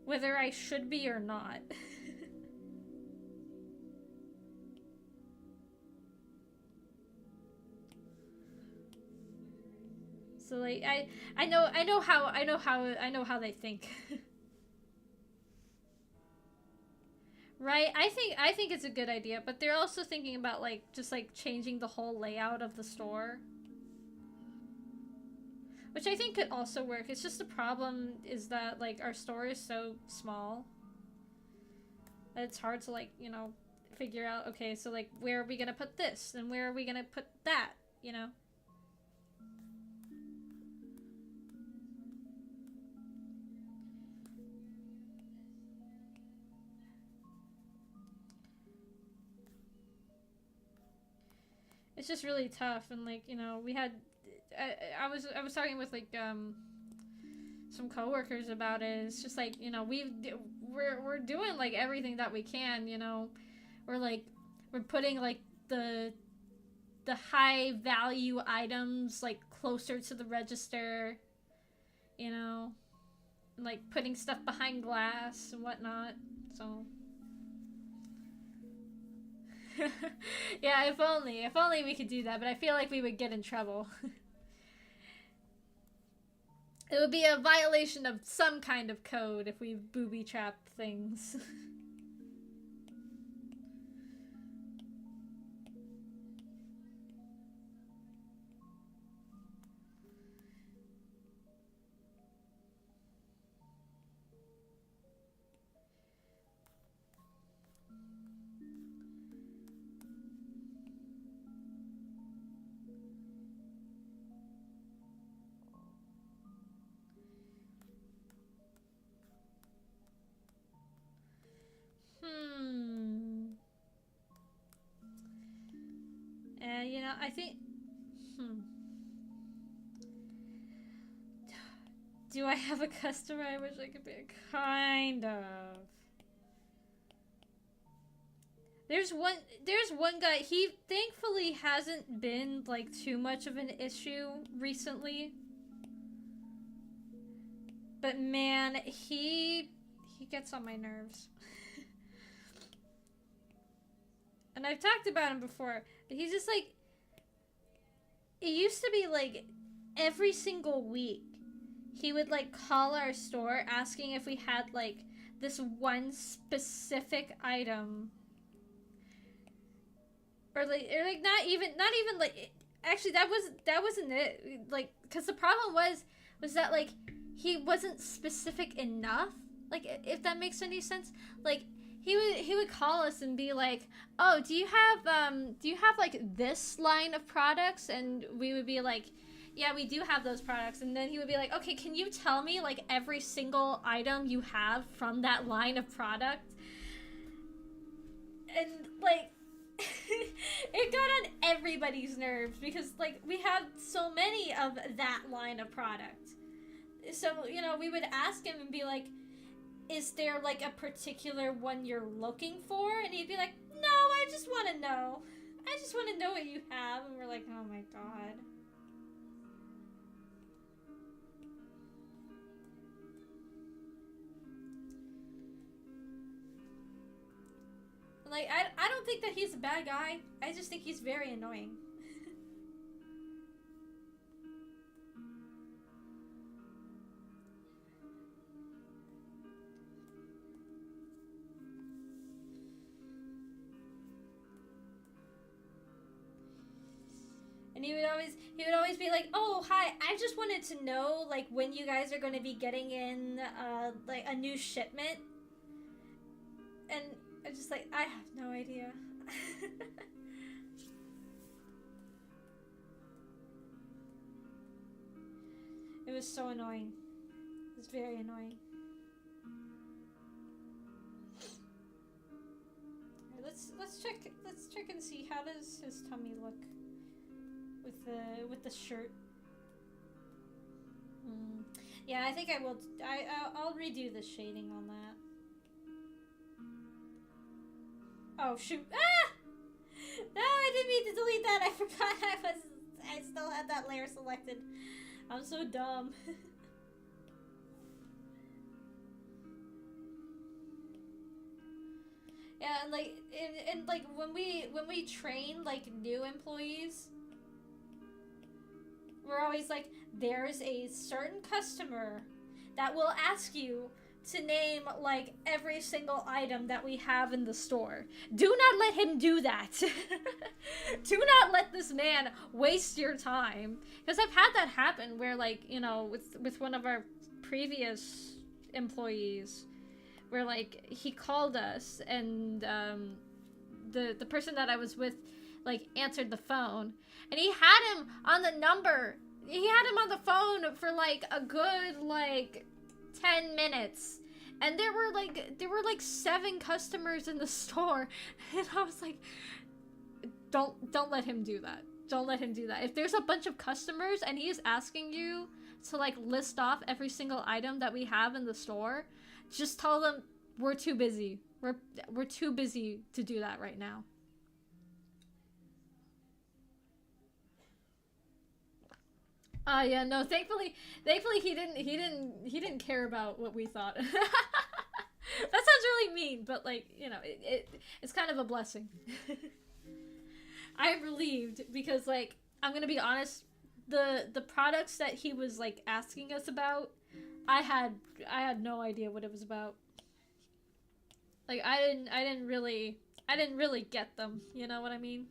Whether I should be or not. So like I know how they think. Right? I think it's a good idea, but they're also thinking about like just like changing the whole layout of the store. Which I think could also work. It's just the problem is that like our store is so small that it's hard to like, you know, figure out, okay, so like where are we gonna put this and where are we gonna put that, you know? It's just really tough, and like, you know, we had I was talking with like some coworkers about it. It's just like, you know, we're doing like everything that we can, you know. We're putting like the high value items like closer to the register, you know, and like putting stuff behind glass and whatnot. So yeah, if only we could do that, but I feel like we would get in trouble. It would be a violation of some kind of code if we booby-trapped things. You know, I think... Do I have a customer I wish I could be? Kind of. There's one guy, he thankfully hasn't been, like, too much of an issue recently. But man, he gets on my nerves. And I've talked about him before, but he's just like... It used to be like every single week he would like call our store asking if we had like this one specific item. Or like not even like actually that wasn't it. Like, cuz the problem was that like he wasn't specific enough. Like, if that makes any sense. Like he would call us and be like, "Oh, do you have like this line of products?" And we would be like, yeah, we do have those products. And then he would be like, okay, can you tell me like every single item you have from that line of product? And like, it got on everybody's nerves because like we have so many of that line of product. So, you know, we would ask him and be like, is there like a particular one you're looking for? And he'd be like, no, I just want to know. I just want to know what you have. And we're like, oh my god. Like, I don't think that he's a bad guy. I just think he's very annoying. And he would always be like, oh, hi, I just wanted to know, like, when you guys are going to be getting in, like, a new shipment. And I'm just like, I have no idea. It was so annoying. It was very annoying. Right, let's check and see, how does his tummy look with the shirt. Yeah, I think I will. I'll redo the shading on that. Oh shoot! Ah! No, I didn't mean to delete that. I forgot I still had that layer selected. I'm so dumb. Yeah, and like, and like when we train like new employees, we're always like, there's a certain customer that will ask you to name like every single item that we have in the store. Do not let him do that. Do not let this man waste your time. Because I've had that happen where, like, you know, with one of our previous employees, where like he called us and the person that I was with like answered the phone, and he had him on the number. He had him on the phone for like a good like 10 minutes, and there were like 7 customers in the store, and I was like, don't let him do that. Don't let him do that. If there's a bunch of customers and he's asking you to like list off every single item that we have in the store, just tell them we're too busy. We're too busy to do that right now. Yeah, no, thankfully he didn't care about what we thought. That sounds really mean, but like, you know, it's kind of a blessing. I'm relieved because, like, I'm gonna be honest, the products that he was like asking us about, I had no idea what it was about. Like, I didn't really get them, you know what I mean?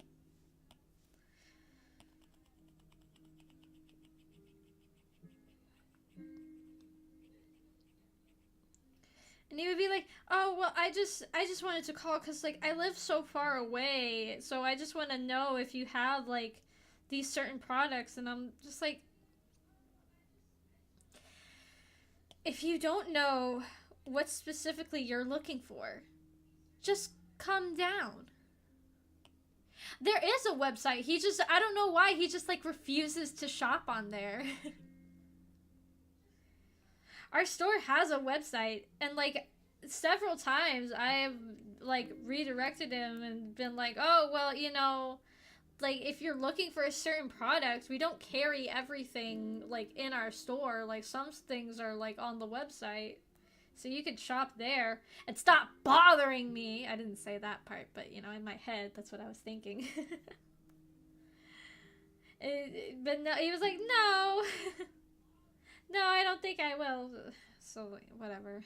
And he would be like, "Oh, well, I just wanted to call because like I live so far away, so I just want to know if you have like these certain products." And I'm just like, if you don't know what specifically you're looking for, just come down. There is a website. I don't know why he just like refuses to shop on there. Our store has a website, and like several times I've like redirected him and been like, oh well, you know, like if you're looking for a certain product, we don't carry everything like in our store. Like some things are like on the website, so you could shop there and stop bothering me. I didn't say that part, but you know, in my head that's what I was thinking. But no, he was like, no. No, I don't think I will. So, whatever.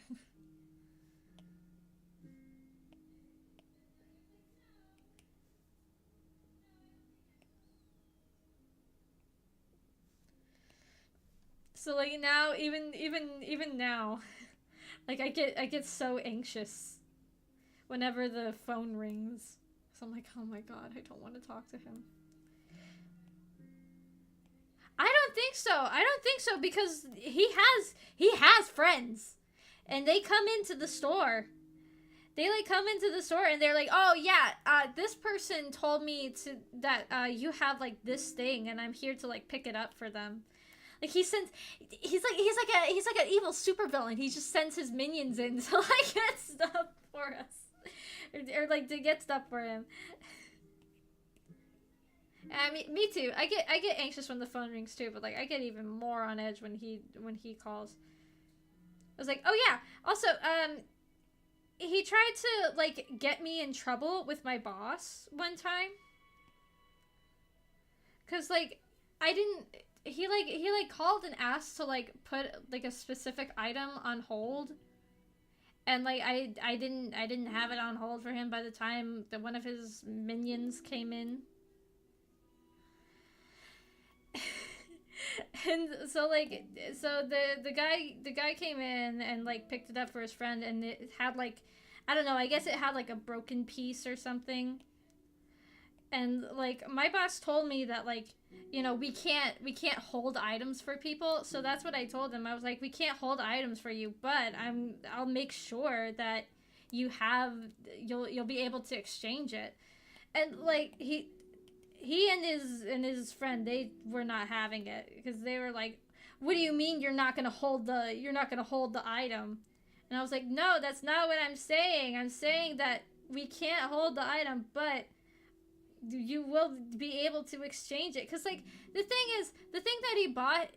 So, like, now, even now, like, I get so anxious whenever the phone rings. So I'm like, oh my god, I don't want to talk to him. I don't think so. I don't think so because he has friends, and they come into the store. They like come into the store and they're like, "Oh yeah, this person told me that you have like this thing, and I'm here to like pick it up for them." Like he's like an evil supervillain. He just sends his minions in to like get stuff for us, or like to get stuff for him. I mean, me too. I get anxious when the phone rings too, but like I get even more on edge when he calls. I was like, oh yeah. Also, he tried to like get me in trouble with my boss one time. Cause like I didn't. He called and asked to like put like a specific item on hold. And like I didn't have it on hold for him by the time that one of his minions came in. And so like the guy came in and like picked it up for his friend, and it had like, I don't know, I guess it had like a broken piece or something. And like my boss told me that like, you know, we can't hold items for people. So that's what I told him. I was like, we can't hold items for you, but I'll make sure that you'll be able to exchange it. And like he and his friend, they were not having it because they were like, what do you mean you're not gonna hold the item? And I was like, no, that's not what I'm saying. I'm saying that we can't hold the item, but you will be able to exchange it. Because like the thing that he bought,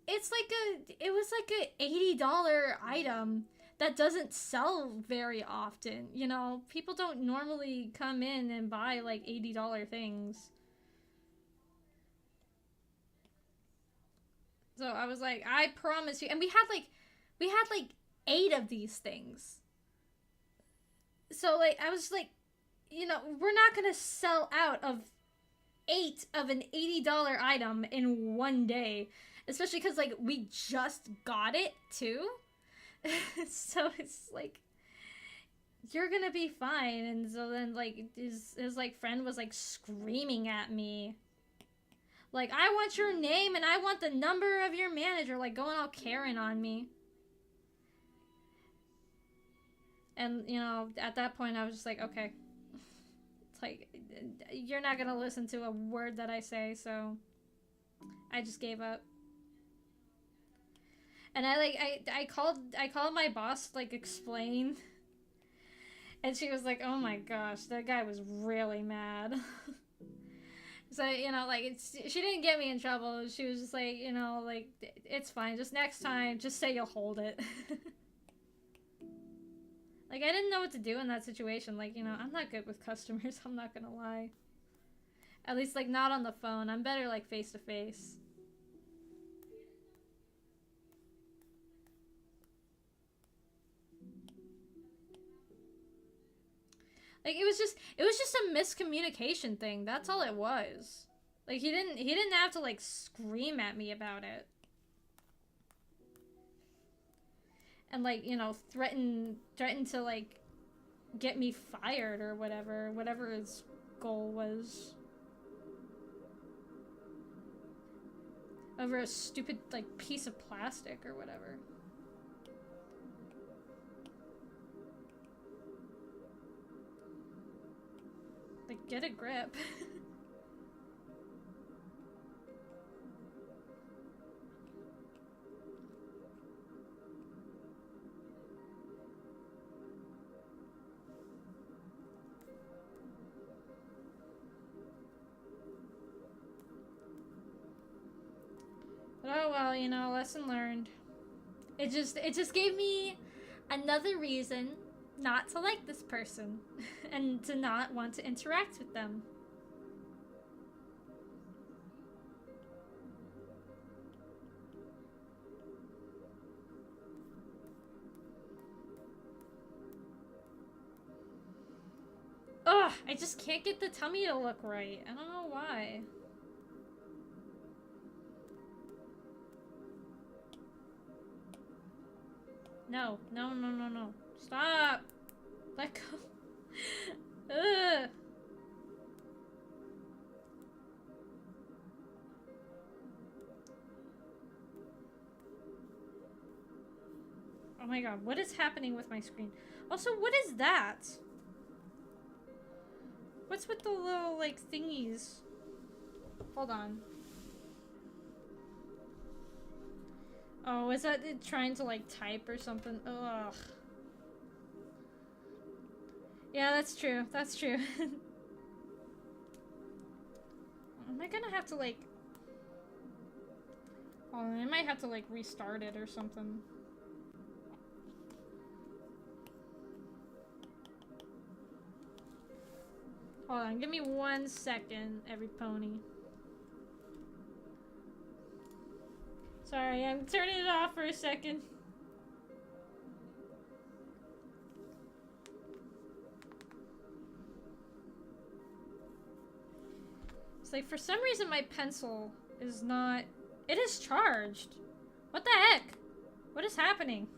it was like a $80 item that doesn't sell very often. You know, people don't normally come in and buy like $80 things. So I was like, I promise you. And we had like 8 of these things. So like I was like, you know, we're not gonna sell out of 8 of an $80 item in one day, especially because like we just got it too. So it's like, you're gonna be fine. And so then like his like friend was like screaming at me, like, I want your name and I want the number of your manager, like going all Karen on me. And you know, at that point I was just like, okay, it's like, you're not gonna listen to a word that I say, so I just gave up. And I called my boss to like explain, and she was like, oh my gosh, that guy was really mad. So, you know, like, she didn't get me in trouble. She was just like, you know, like, it's fine, just next time just say you'll hold it. Like, I didn't know what to do in that situation. Like, you know, I'm not good with customers, I'm not gonna lie. At least, like, not on the phone. I'm better, like, face to face. Like, it was just a miscommunication thing. That's all it was. Like, he didn't have to, like, scream at me about it. And, like, you know, threaten to, like, get me fired or whatever his goal was. Over a stupid, like, piece of plastic or whatever. Like, get a grip. But oh well, you know, lesson learned. It just gave me another reason not to like this person and to not want to interact with them. Ugh, I just can't get the tummy to look right. I don't know why. No, no, no, no, no. Stop! Let go. Ugh. Oh my god, what is happening with my screen? Also, what is that? What's with the little, like, thingies? Hold on. Oh, is that it trying to, like, type or something? Ugh. Yeah, that's true. That's true. Am I gonna have to, like... Hold on, I might have to, like, restart it or something. Hold on, give me 1 second, every pony. Sorry, I'm turning it off for a second. It's like, for some reason my pencil is not... It is charged. What the heck? What is happening?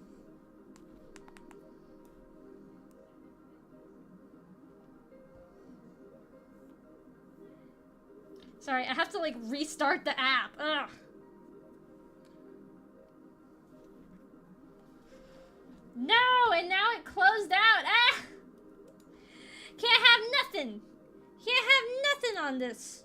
Sorry, I have to, like, restart the app. Ugh. No, and now it closed out. Ah! Can't have nothing. Can't have nothing on this.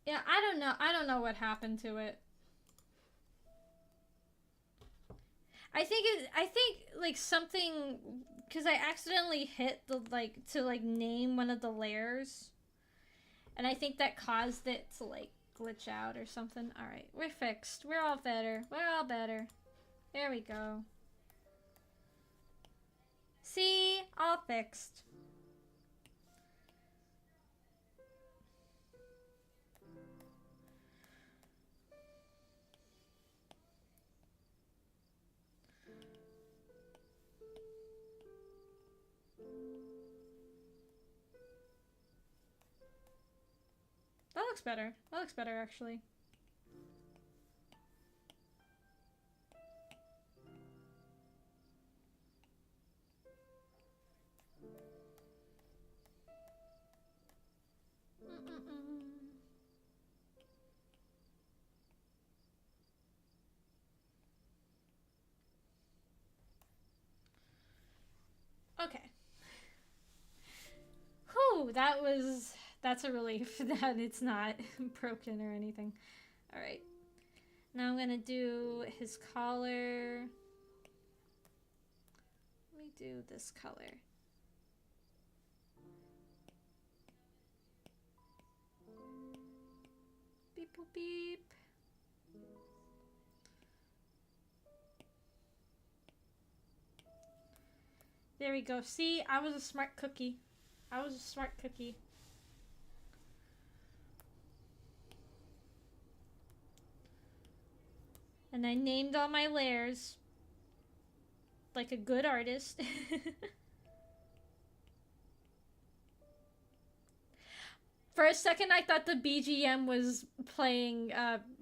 Yeah, I don't know. I don't know what happened to it. I think like something, because I accidentally hit the, like, to, like, name one of the layers. And I think that caused it to, like, glitch out or something. Alright, we're fixed. We're all better. We're all better. There we go. See? All fixed. That looks better. That looks better, actually. Okay. Whew, that's a relief that it's not broken or anything. Alright. Now I'm gonna do his collar. Let me do this color. Beep boop beep. There we go. See, I was a smart cookie. I was a smart cookie. And I named all my layers like a good artist. For a second, I thought the BGM was playing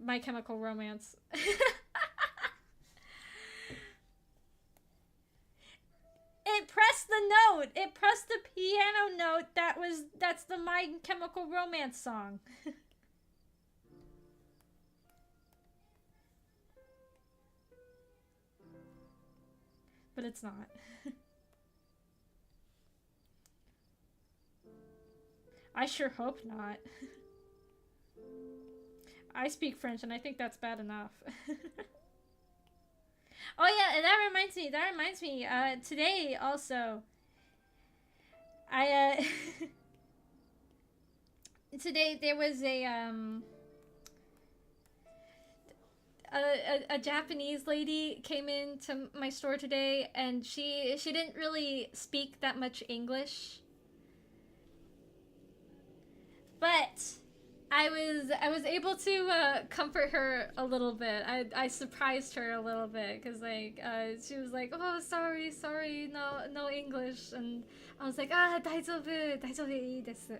My Chemical Romance. It pressed the note. It pressed the piano note. That's the My Chemical Romance song. But it's not. I sure hope not. I speak French and I think that's bad enough. Oh yeah, and that reminds me, today also, today there was a Japanese lady came into my store today, and she didn't really speak that much English, but I was able to comfort her a little bit. I surprised her a little bit, because, like, she was like, oh, sorry, no English, and I was like, daijoubu ii desu.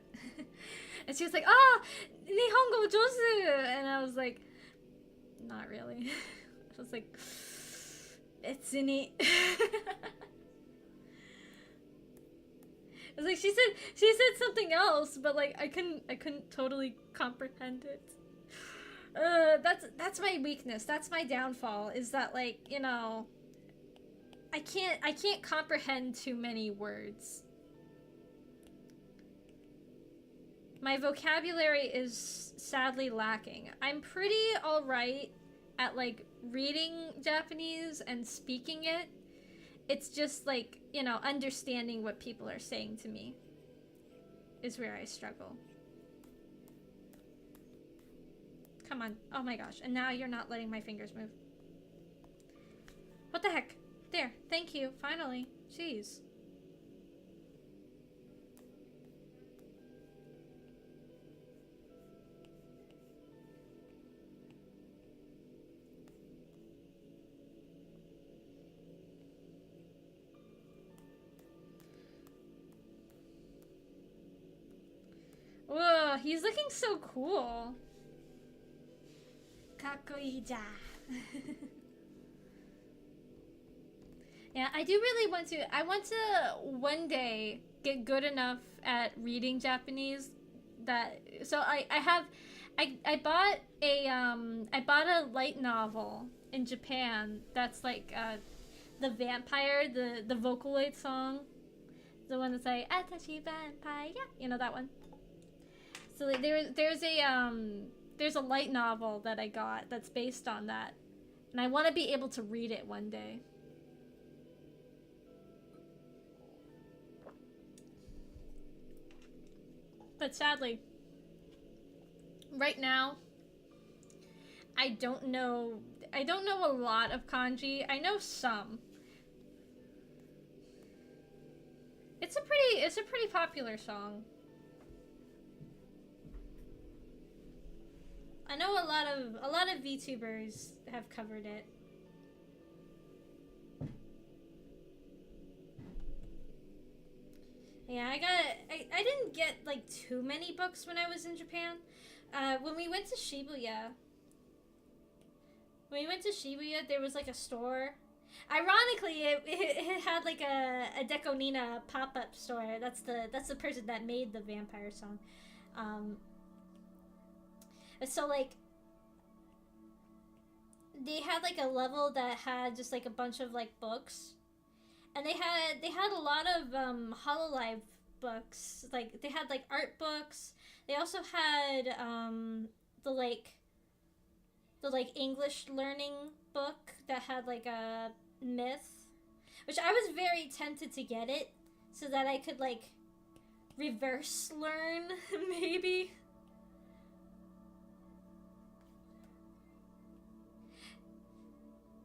And she was like, nihongo josu, and I was like, not really. I was like, betsuni. It's like she said something else, but like I couldn't totally comprehend it. That's my weakness. That's my downfall. Is that, like, you know, I can't comprehend too many words. My vocabulary is sadly lacking. I'm pretty alright at, like, reading Japanese and speaking it. It's just, like, you know, understanding what people are saying to me is where I struggle. Come on. Oh my gosh. And now you're not letting my fingers move. What the heck? There. Thank you. Finally. Jeez. Whoa, he's looking so cool. Kakkoii-ja. Yeah, I do really want to. I want to one day get good enough at reading Japanese that I bought a light novel in Japan that's like the vampire, the Vocaloid song, the one that's like Atashi Vampire, you know that one. So like, there's a light novel that I got that's based on that, and I want to be able to read it one day. But sadly, right now, I don't know a lot of kanji. I know some. It's a pretty popular song. I know a lot of VTubers have covered it. Yeah, I didn't get like too many books when I was in Japan. When we went to Shibuya, there was like a store. Ironically, it had like a Deco Nina pop-up store. That's the person that made the vampire song. So like they had like a level that had just like a bunch of like books, and they had a lot of Hololive books. Like they had like art books. They also had the English learning book that had like a myth, which I was very tempted to get it so that I could like reverse learn maybe.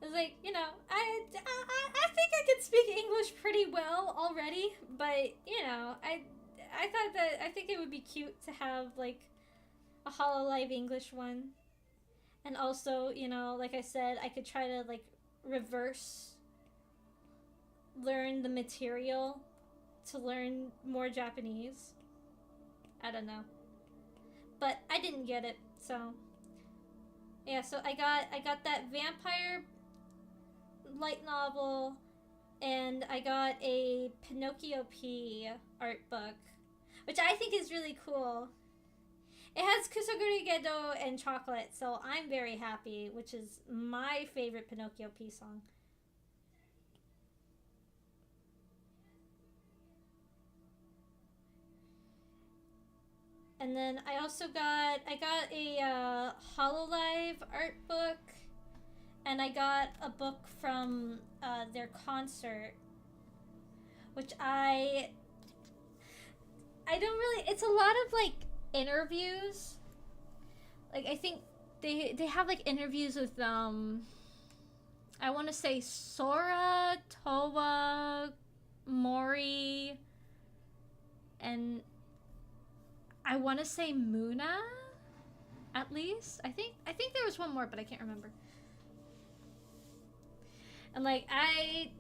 I was like, you know, I think I could speak English pretty well already, but you know, I think it would be cute to have like a Hololive English one, and also, you know, like I said, I could try to like reverse learn the material to learn more Japanese. I don't know, but I didn't get it, so yeah. So I got that vampire light novel, and I got a Pinocchio P art book, which I think is really cool. It has Kusoguri Gedo and chocolate, so I'm very happy, which is my favorite Pinocchio P song. And then I also got a Hololive art book, and I got a book from their concert, which I don't really. It's a lot of like interviews. Like I think they have like interviews with I want to say Sora, Towa, Mori, and I want to say Muna. At least I think there was one more, but I can't remember. And like I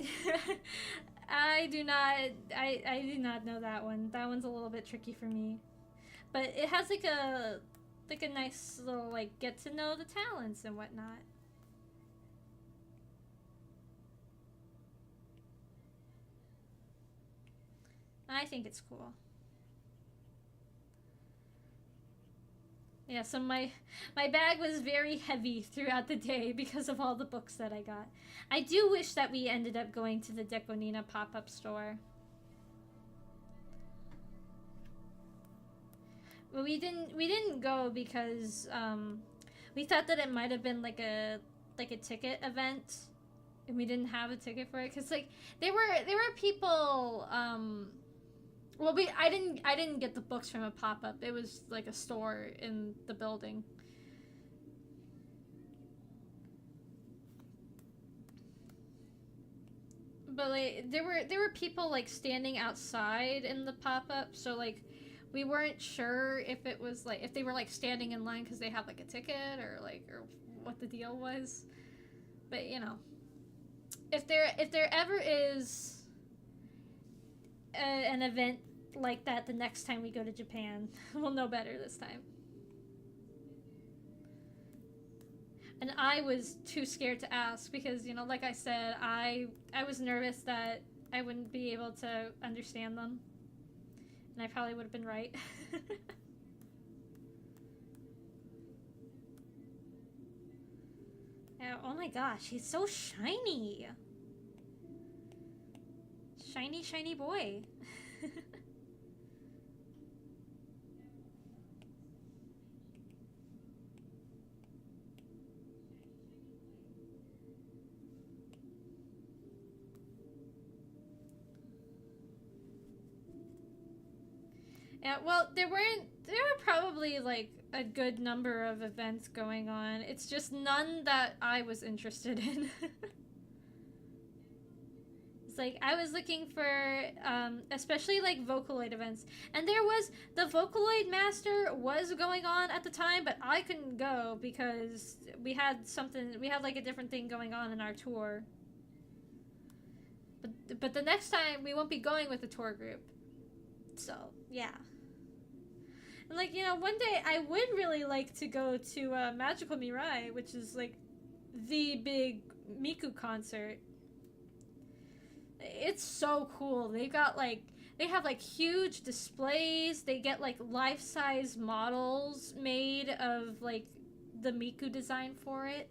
do not know that one. That one's a little bit tricky for me. But it has like a nice little like get to know the talents and whatnot. I think it's cool. Yeah, so my bag was very heavy throughout the day because of all the books that I got. I do wish that we ended up going to the Deconina pop-up store. But we didn't go because we thought that it might have been like a ticket event, and we didn't have a ticket for it because like there were people well, I didn't get the books from a pop-up. It was like a store in the building. But like there were people like standing outside in the pop-up, so like we weren't sure if it was like if they were like standing in line because they had like a ticket or what the deal was. But you know, if there ever is an event like that the next time we go to Japan, we'll know better this time. And I was too scared to ask because, you know, like I said, I was nervous that I wouldn't be able to understand them. And I probably would have been right. Yeah, oh my gosh, he's so shiny. Shiny, shiny boy. Yeah, well, there were probably like a good number of events going on. It's just none that I was interested in. It's like I was looking for especially like Vocaloid events. And the Vocaloid Master was going on at the time, but I couldn't go because we had like a different thing going on in our tour. But the next time we won't be going with the tour group. So, yeah. And like, you know, one day I would really like to go to Magical Mirai, which is like the big Miku concert. It's so cool. They have like huge displays. They get like life-size models made of like the Miku design for it.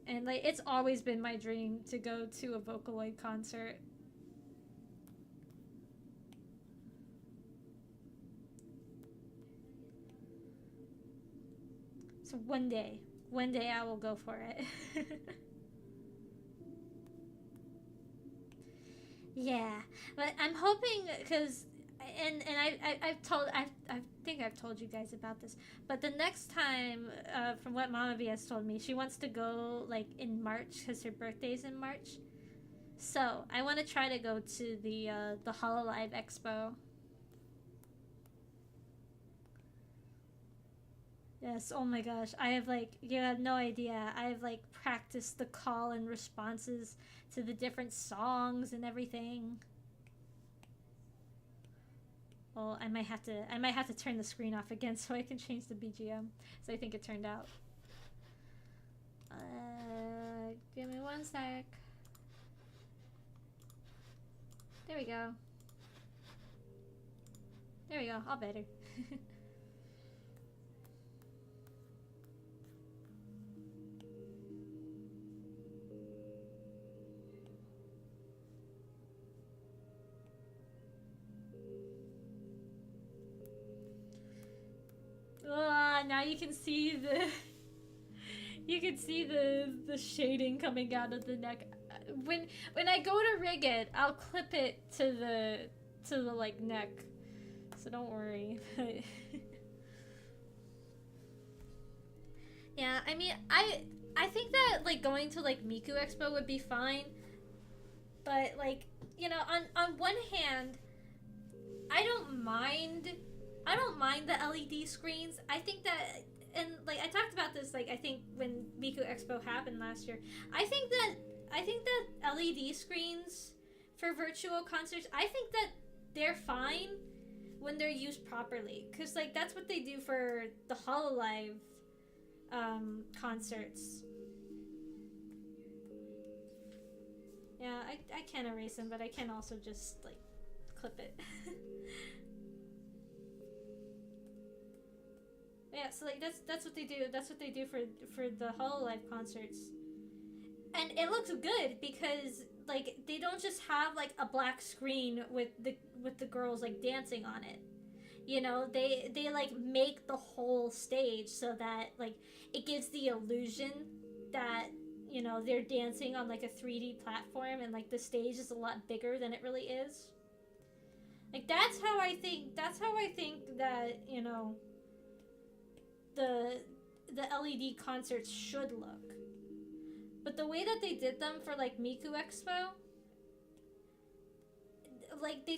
And like it's always been my dream to go to a Vocaloid concert. So one day I will go for it. Yeah, but I'm hoping because I think I've told you guys about this, but the next time, from what Mama V has told me, she wants to go like in March because her birthday's in March. So I want to try to go to the Hololive Expo. Yes, oh my gosh. I have like, you have no idea. I have like practiced the call and responses to the different songs and everything. Well, I might have to turn the screen off again so I can change the BGM. So I think it turned out. Give me one sec. There we go. There we go. All better. Now you can see the shading coming out of the neck. When I go to rig it, I'll clip it to the like neck. So don't worry. Yeah, I mean, I think that like going to like Miku Expo would be fine. But like, you know, on one hand, I don't mind the LED screens. I think that, and like I talked about this, like I think when Miku Expo happened last year, I think that LED screens for virtual concerts, I think that they're fine when they're used properly, because like that's what they do for the Hololive concerts. Yeah, I can erase them, but I can also just like clip it. Yeah, so like that's what they do. That's what they do for the Hololive concerts, and it looks good because like they don't just have like a black screen with the girls like dancing on it. You know, they like make the whole stage so that like it gives the illusion that, you know, they're dancing on like a 3D platform and like the stage is a lot bigger than it really is. Like that's how I think that, you know, the LED concerts should look. But the way that they did them for like Miku Expo, like they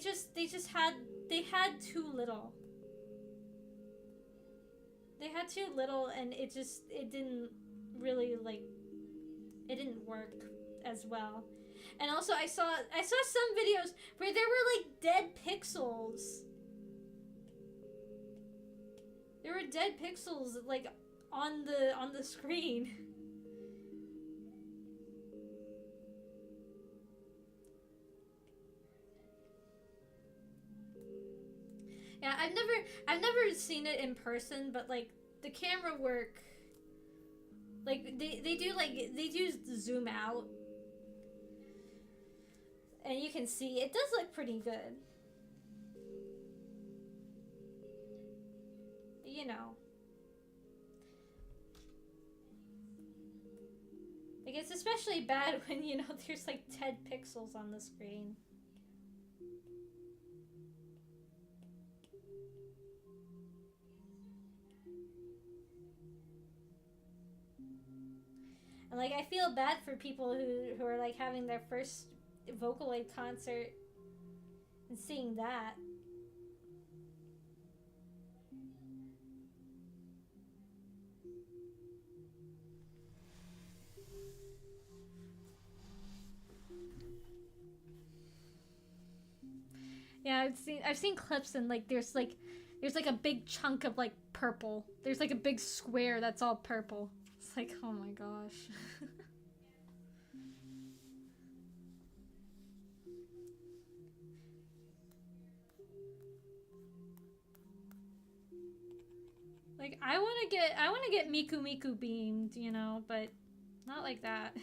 had too little. They had too little, and it didn't really like, it didn't work as well. And also I saw some videos where there were like dead pixels. There were dead pixels like on the screen. Yeah, I've never seen it in person, but like the camera work, like they do zoom out, and you can see it does look pretty good. You know, like it's especially bad when, you know, there's like dead pixels on the screen. And like I feel bad for people who are like having their first Vocaloid concert and seeing that. Yeah, I've seen clips, and like there's like a big chunk of like purple. There's like a big square that's all purple. It's like, oh my gosh. Like I want to get Miku Miku beamed, you know, but not like that.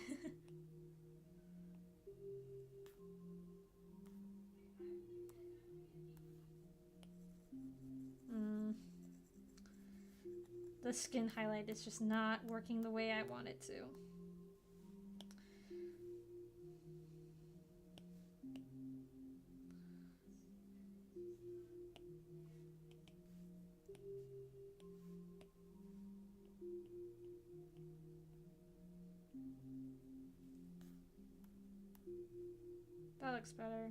mm. The skin highlight is just not working the way I want it to. That looks better.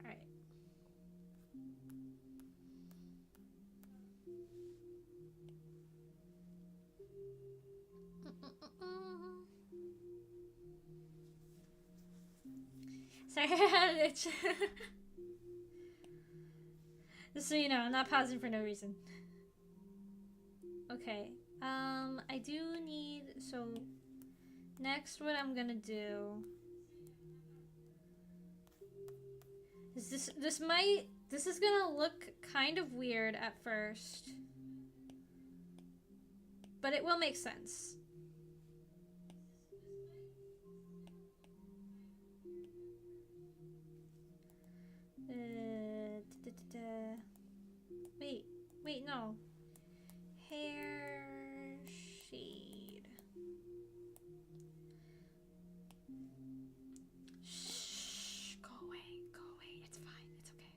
Alright. Sorry, I had an itch. Just so you know, I'm not pausing for no reason. Okay. I do need, so next what I'm gonna do is this is gonna look kind of weird at first, but it will make sense. Wait, no. Hair shade. Shh, go away, it's fine, it's okay.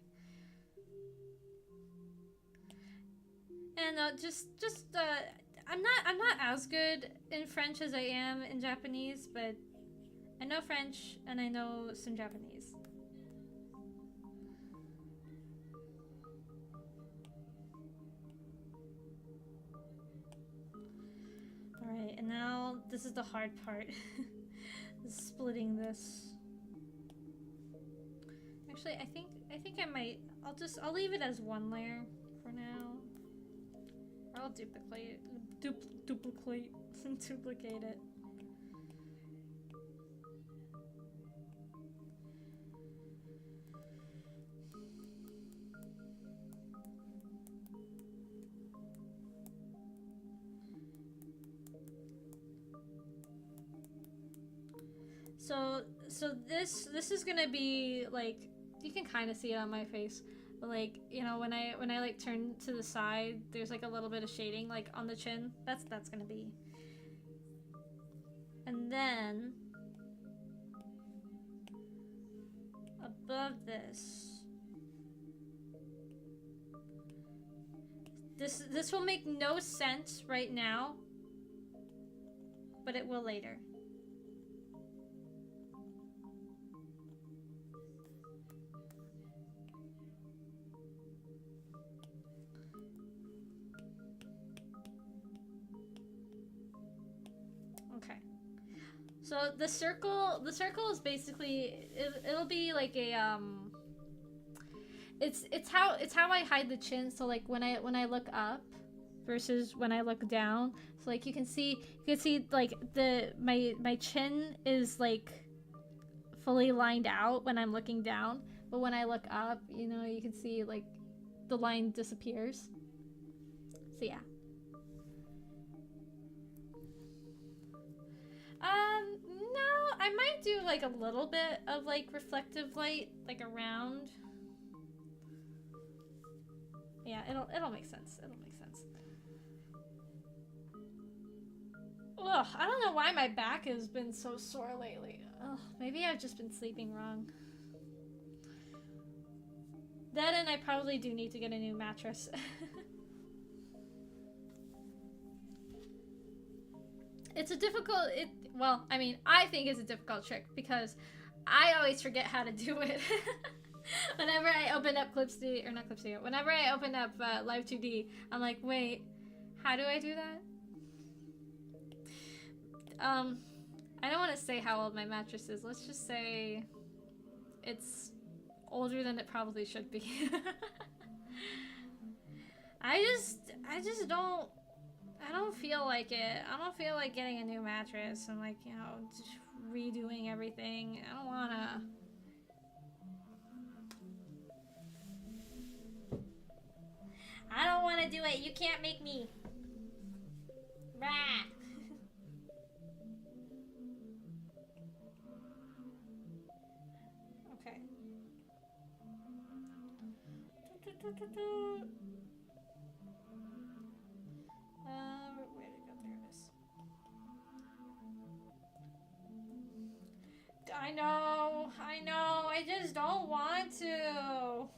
And I'm not as good in French as I am in Japanese, but I know French and I know some Japanese. Alright, and now this is the hard part. Splitting this. Actually, I think I might, I'll leave it as one layer for now. Or I'll Duplicate. Duplicate it. So this is gonna be like, you can kind of see it on my face, but like, you know, when I like turn to the side, there's like a little bit of shading like on the chin. That's gonna be. And then above this will make no sense right now, but it will later. So the circle is basically it'll be like a it's how I hide the chin. So like when I look up versus when I look down. So like you can see like my chin is like fully lined out when I'm looking down, but when I look up, you know, you can see like the line disappears. So yeah. No, I might do like a little bit of like reflective light, like around. Yeah, it'll make sense. It'll make sense. Ugh, I don't know why my back has been so sore lately. Ugh, maybe I've just been sleeping wrong. That, and I probably do need to get a new mattress. It's a difficult, well, I mean, I think it's a difficult trick because I always forget how to do it. Whenever I open up Clipstudio, or not Clipstudio, whenever I open up Live 2D, I'm like, wait, how do I do that? I don't want to say how old my mattress is. Let's just say it's older than it probably should be. I just don't feel like it. I don't feel like getting a new mattress and like, you know, just redoing everything. I don't wanna. I don't wanna do it. You can't make me. Rah. Okay. Where to go? There it is. I know, I just don't want to.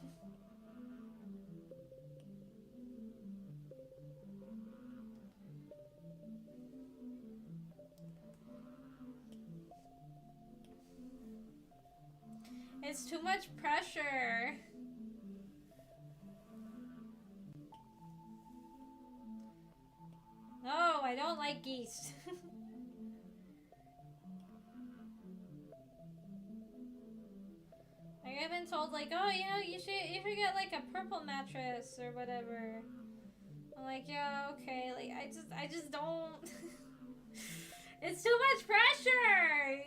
It's too much pressure. No, I don't like geese. Like, I've been told, like, oh, you know, you should get like a purple mattress or whatever. I'm like, yeah, okay. Like, I just don't. It's too much pressure.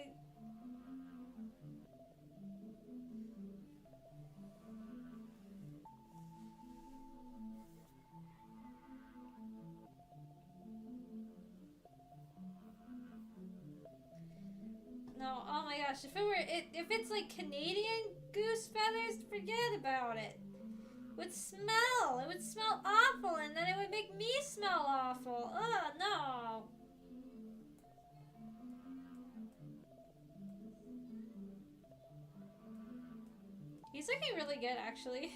No, oh my gosh, if it's like Canadian goose feathers, forget about it. It would smell awful, and then it would make me smell awful. Ugh, no. He's looking really good, actually.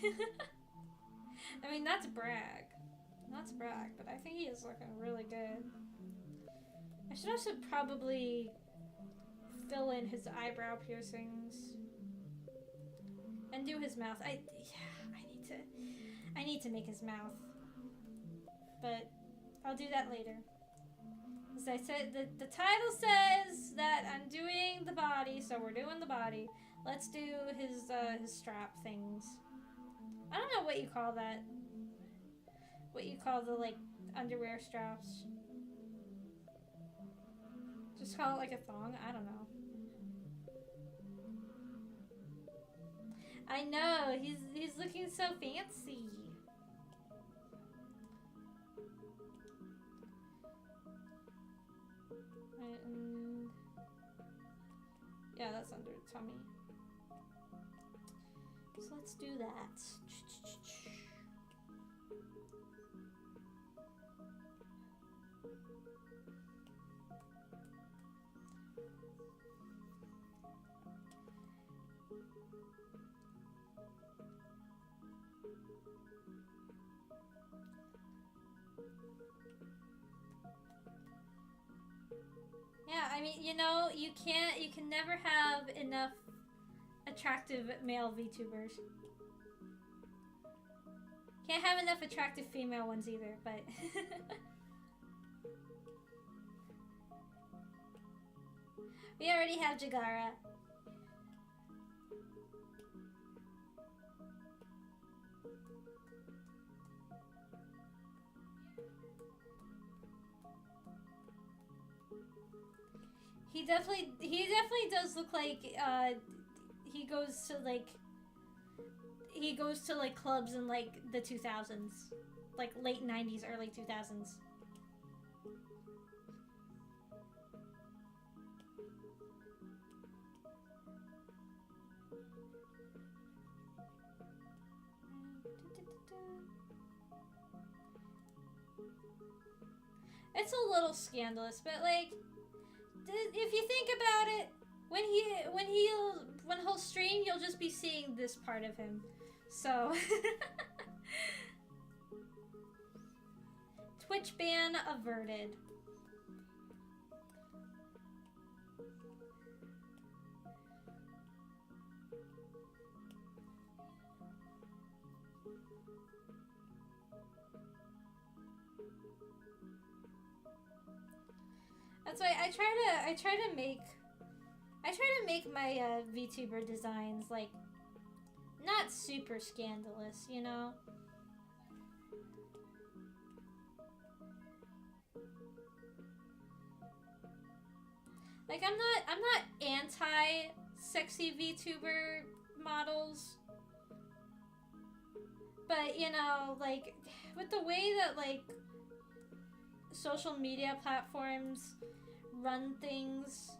I mean, not to brag, but I think he is looking really good. I should also probably fill in his eyebrow piercings and do his mouth. I need to make his mouth, but I'll do that later. As I said, the title says that I'm doing the body, so we're doing the body. Let's do his strap things. I don't know what you call that. What you call the like underwear straps. Just call it like a thong? I don't know. I know, he's looking so fancy. And yeah, that's under tummy. So let's do that. Yeah, I mean, you know, you can never have enough attractive male VTubers. Can't have enough attractive female ones either, but... We already have Jagara. He definitely does look like, he goes to, like, clubs in, like, the 2000s. Like, late 90s, early 2000s. It's a little scandalous, but, like, if you think about it, when he'll stream, you'll just be seeing this part of him. So Twitch ban averted. That's why I try to make my VTuber designs, like, not super scandalous, you know? Like, I'm not anti-sexy VTuber models. But, you know, like, with the way that, like, social media platforms run things,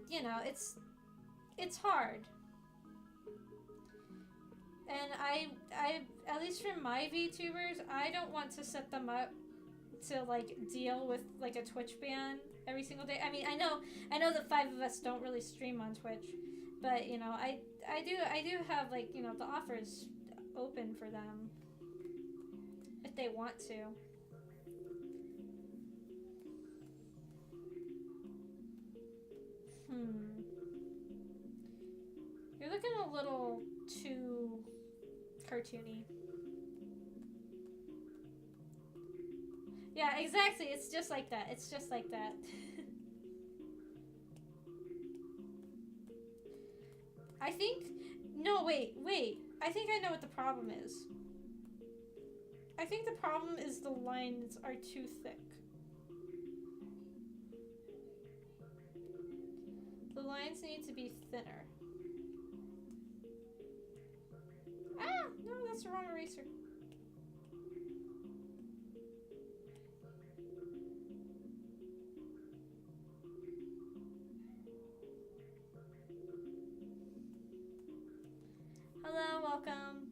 you know, it's hard. And I at least for my VTubers, I don't want to set them up to, like, deal with, like, a Twitch ban every single day. I mean, I know the 5 of us don't really stream on Twitch, but, you know, I do have, like, you know, the offers open for them if they want to. You're looking a little too cartoony. Yeah, exactly. It's just like that. It's just like that. I think... No, wait. I think I know what the problem is. I think the problem is the lines are too thick. The lines need to be thinner. Ah! No, that's the wrong eraser. Hello, welcome.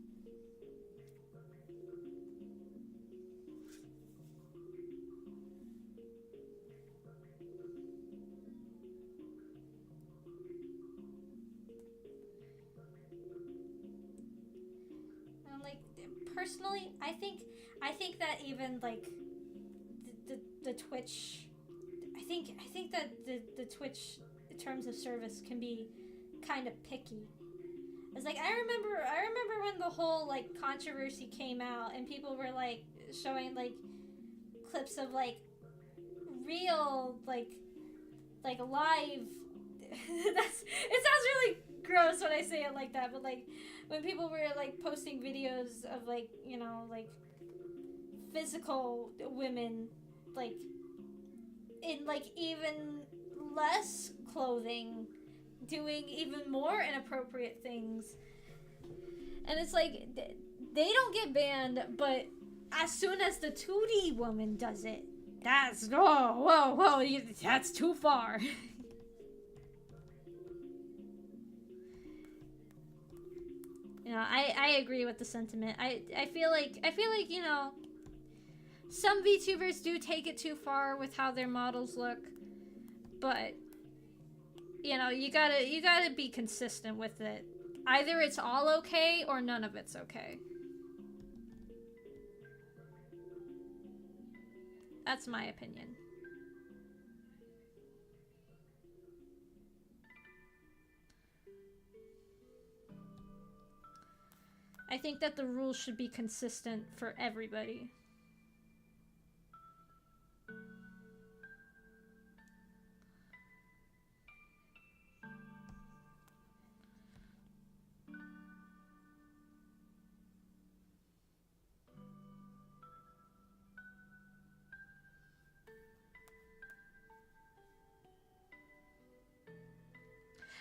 Like, personally, I think that even, like, the Twitch, I think that the Twitch terms of service can be kind of picky. It's like, I remember when the whole, like, controversy came out and people were, like, showing, like, clips of, like, real, like live it sounds really gross when I say it like that, but, like, when people were, like, posting videos of, like, you know, like, physical women, like, in like even less clothing doing even more inappropriate things. And it's like they don't get banned, but as soon as the 2D woman does it, that's whoa, that's too far. You know, I agree with the sentiment. I feel like you know, some VTubers do take it too far with how their models look, but you know, you gotta be consistent with it. Either it's all okay or none of it's okay. That's my opinion. I think that the rules should be consistent for everybody.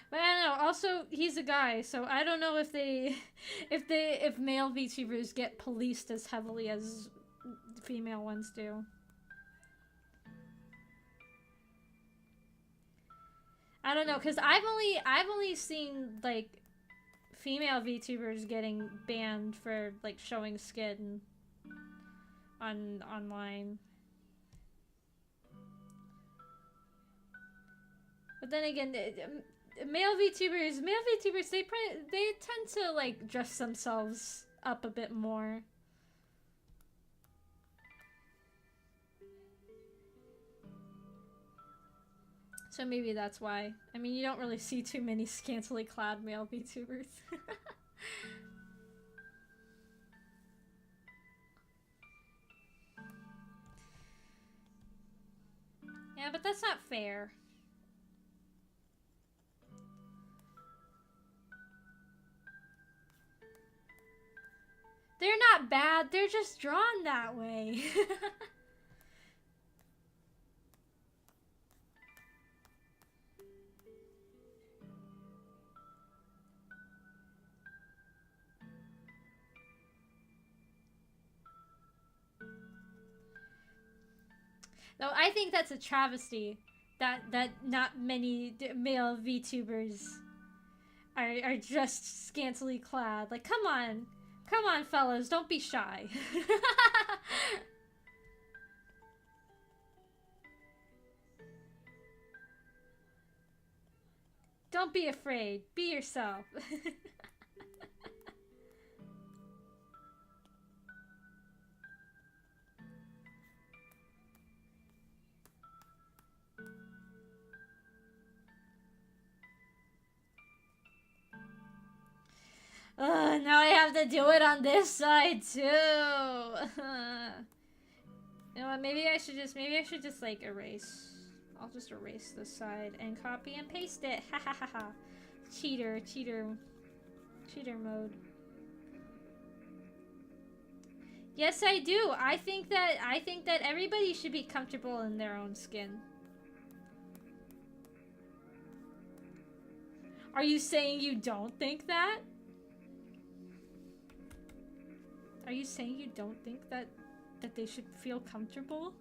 But I don't know. Also, he's a guy, so I don't know if if male VTubers get policed as heavily as female ones do. I don't know, cause I've only seen like female VTubers getting banned for like showing skin online. But then again, male VTubers, they tend to like dress themselves up a bit more. So maybe that's why. I mean, you don't really see too many scantily clad male VTubers. Yeah, but that's not fair. They're not bad, they're just drawn that way. Though I think that's a travesty that not many male VTubers are just scantily clad. Like, come on, fellas, don't be shy. Don't be afraid. Be yourself. Now I have to do it on this side too. You know what? Maybe I should just like erase. I'll just erase this side and copy and paste it. Ha ha ha ha. Cheater mode. Yes, I do. I think that everybody should be comfortable in their own skin. Are you saying you don't think that? Are you saying you don't think that they should feel comfortable?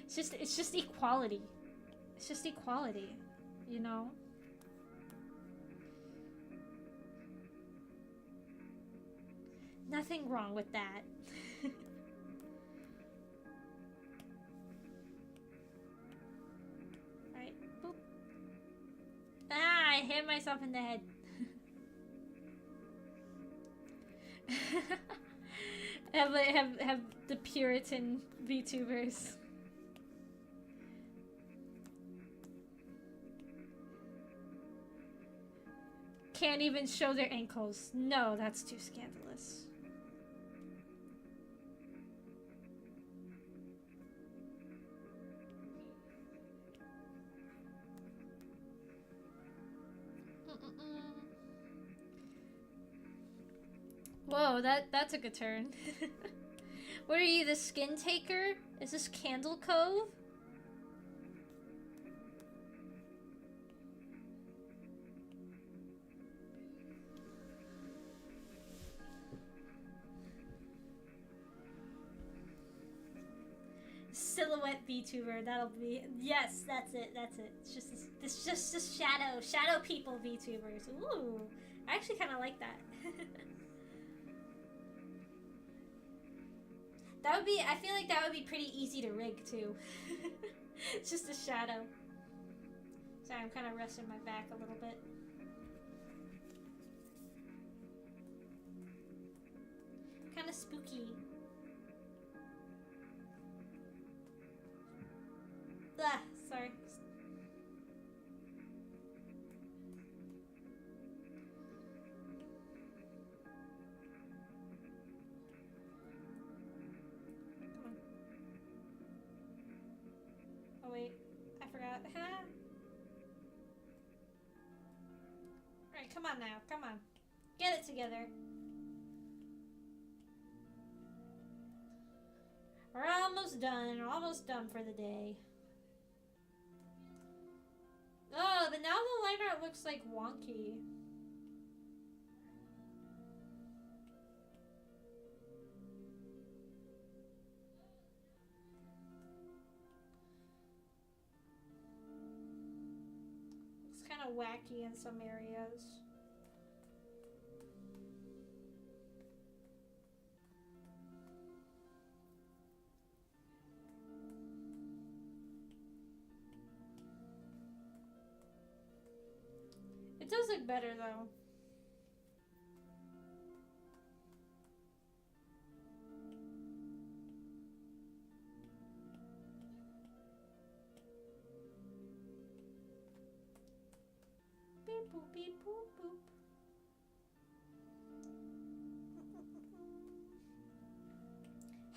It's just equality. It's just equality, you know? Nothing wrong with that. Alright, boop. Ah, I hit myself in the head. have the Puritan VTubers. Can't even show their ankles. No, that's too scandalous. Whoa, that took a turn. What are you, the skin taker? Is this Candle Cove? Silhouette VTuber, that'll be, yes, that's it. It's just this shadow people VTubers. Ooh, I actually kind of like that. That would be, I feel like that would be pretty easy to rig too. It's just a shadow. Sorry, I'm kind of resting my back a little bit. Kind of spooky. Ah, sorry. Come on. Oh wait, I forgot. Alright, come on now, come on. Get it together. We're almost done for the day. Oh, but now the line art looks like wonky. Looks kind of wacky in some areas. It does look better though. Beep boop beep boop boop.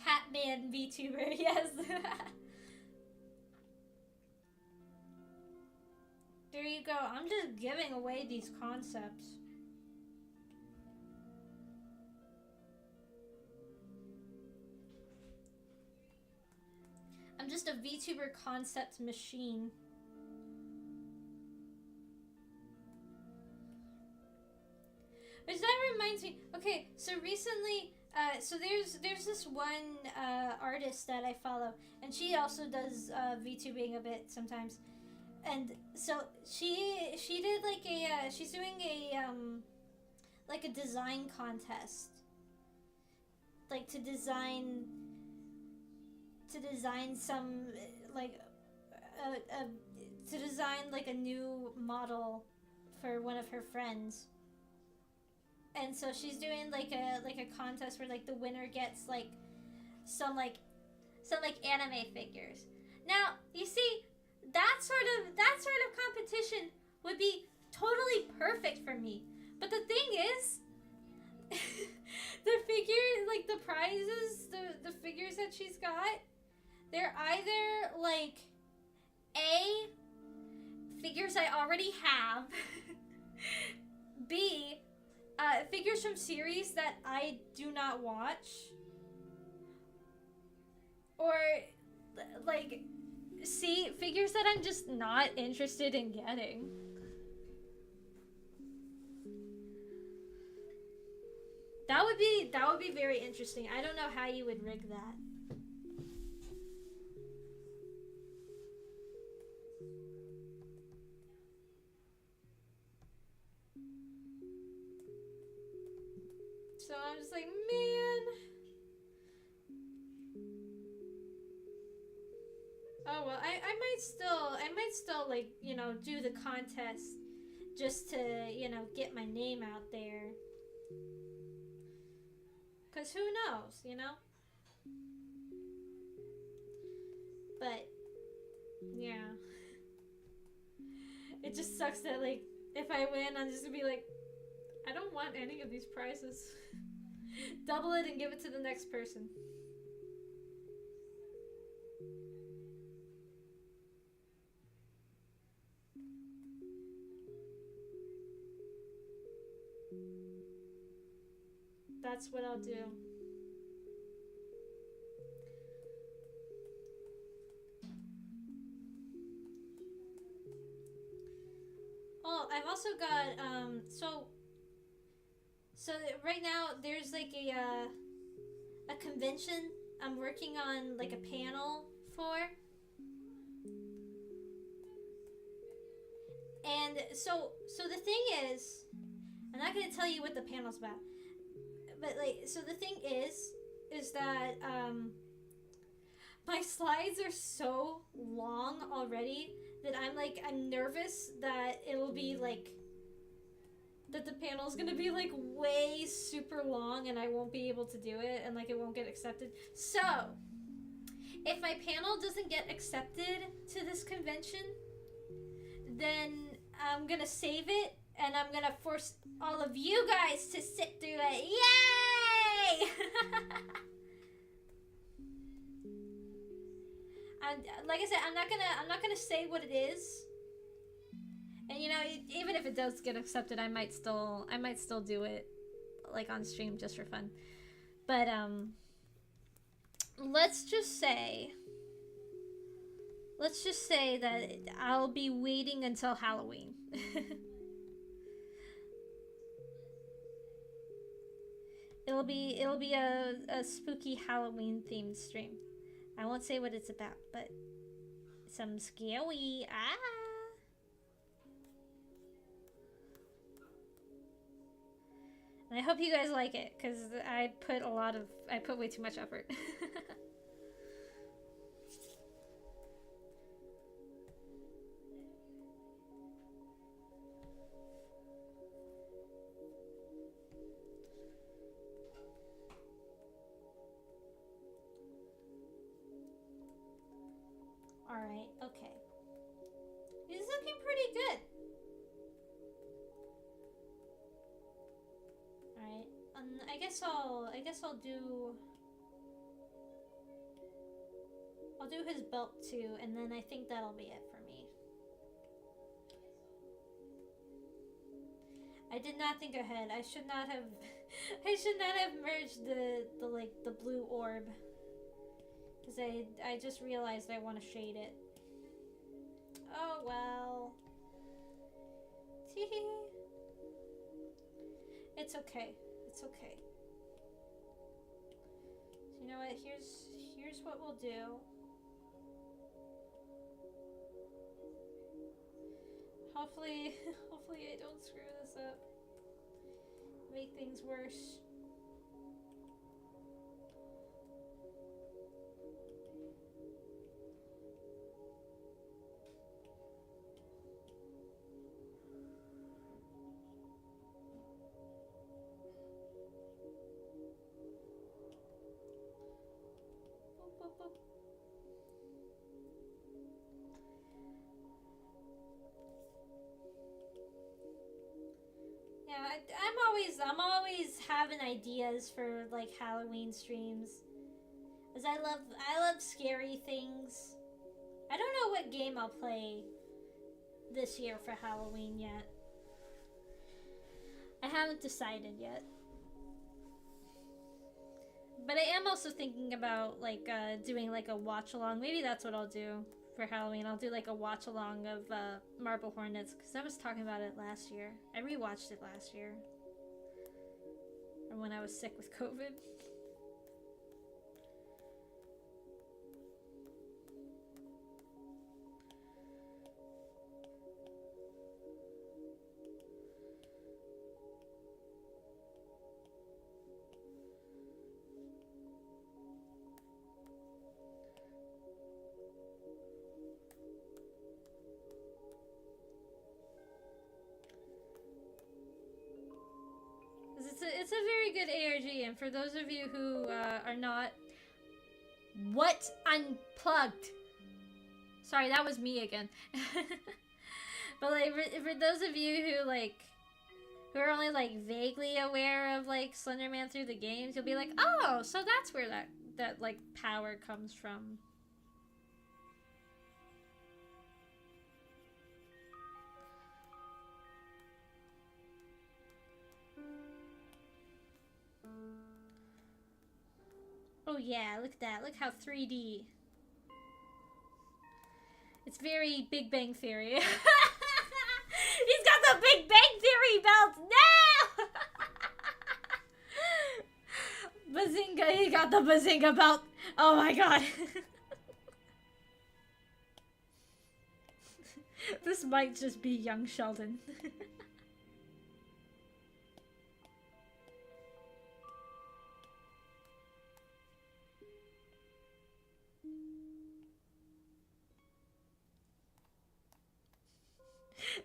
Hatman VTuber, yes. There you go. I'm just giving away these concepts. I'm just a VTuber concept machine. Which that reminds me. Okay, so recently, so there's this one artist that I follow, and she also does VTubing a bit sometimes. And so she did like a she's doing a like a design contest, like to design some like to design like a new model for one of her friends. And so she's doing like a contest where like the winner gets like some anime figures. Now, you see, that sort of competition would be totally perfect for me. But the thing is, the prizes, the figures that she's got, they're either like A, figures I already have, B, figures from series that I do not watch, or like C, figures that I'm just not interested in getting. That would be very interesting. I don't know how you would rig that. So I'm just like, man. Oh well, I might still like, you know, do the contest just to, you know, get my name out there. 'Cause who knows, you know? But yeah. It just sucks that like if I win, I'm just gonna be like, I don't want any of these prizes. Double it and give it to the next person. that's what I'll do. Oh, I've also got so right now there's like a convention I'm working on, like a panel for. And so the thing is, I'm not gonna tell you what the panel's about, but like, so the thing is that my slides are so long already that I'm nervous that it'll be like that the panel's gonna be like way super long and I won't be able to do it and like it won't get accepted. So if my panel doesn't get accepted to this convention, then I'm gonna save it and I'm gonna force all of you guys to sit through it. Yay! Like I said, I'm not gonna say what it is. And you know, even if it does get accepted, I might still do it like on stream just for fun. But let's just say that I'll be waiting until Halloween. It'll be a spooky Halloween themed stream. I won't say what it's about, but some scary. And I hope you guys like it, because I put way too much effort. Alright, okay. It's looking pretty good. Alright, I guess I'll do his belt too, and then I think that'll be it for me. I did not think ahead. I should not have merged the blue orb. Because I just realized I want to shade it. Oh well. It's okay. It's okay. So you know what? Here's what we'll do. Hopefully I don't screw this up. Make things worse. Yeah, I'm always having ideas for like Halloween streams, cause I love scary things. I don't know what game I'll play this year for Halloween yet. I haven't decided yet. But I am also thinking about like doing like a watch along. Maybe that's what I'll do for Halloween. I'll do like a watch along of Marble Hornets, because I was talking about it last year. I rewatched it last year, or when I was sick with COVID. It's a very good ARG, and for those of you who are not... What? Unplugged! Sorry, that was me again. But like, for those of you who like... who are only like vaguely aware of like Slender Man through the games, you'll be like, oh, so that's where that like power comes from. Oh yeah, look at that. Look how 3D. It's very Big Bang Theory. He's got the Big Bang Theory belt! No! Bazinga, he got the Bazinga belt. Oh my god. This might just be young Sheldon.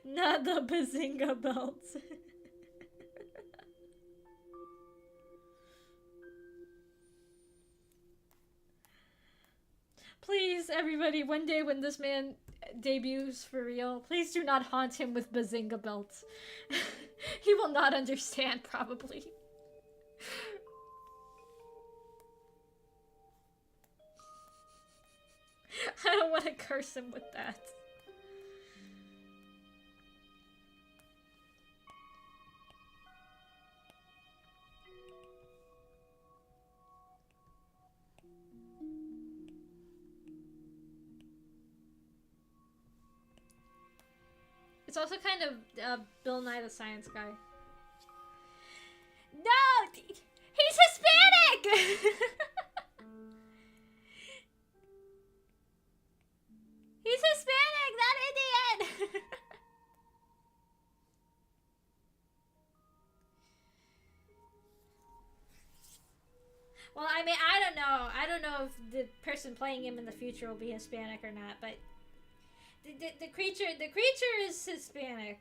Not the Bazinga belt. Please, everybody, one day when this man debuts for real, please do not haunt him with Bazinga belts. He will not understand, probably. I don't want to curse him with that. It's also kind of Bill Nye the Science Guy. No! He's Hispanic! He's Hispanic, not Indian! Well, I mean, I don't know. I don't know if the person playing him in the future will be Hispanic or not, but the creature is Hispanic.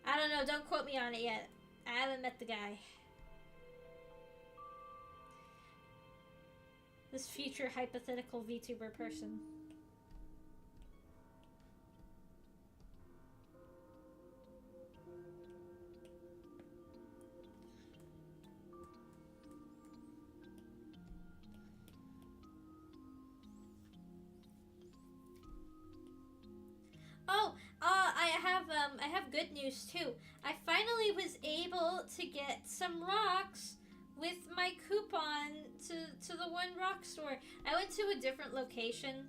I don't know, don't quote me on it yet. I haven't met the guy. This future hypothetical VTuber person. Oh, I have good news too. I finally was able to get some rocks with my coupon to the One Rock store. I went to a different location,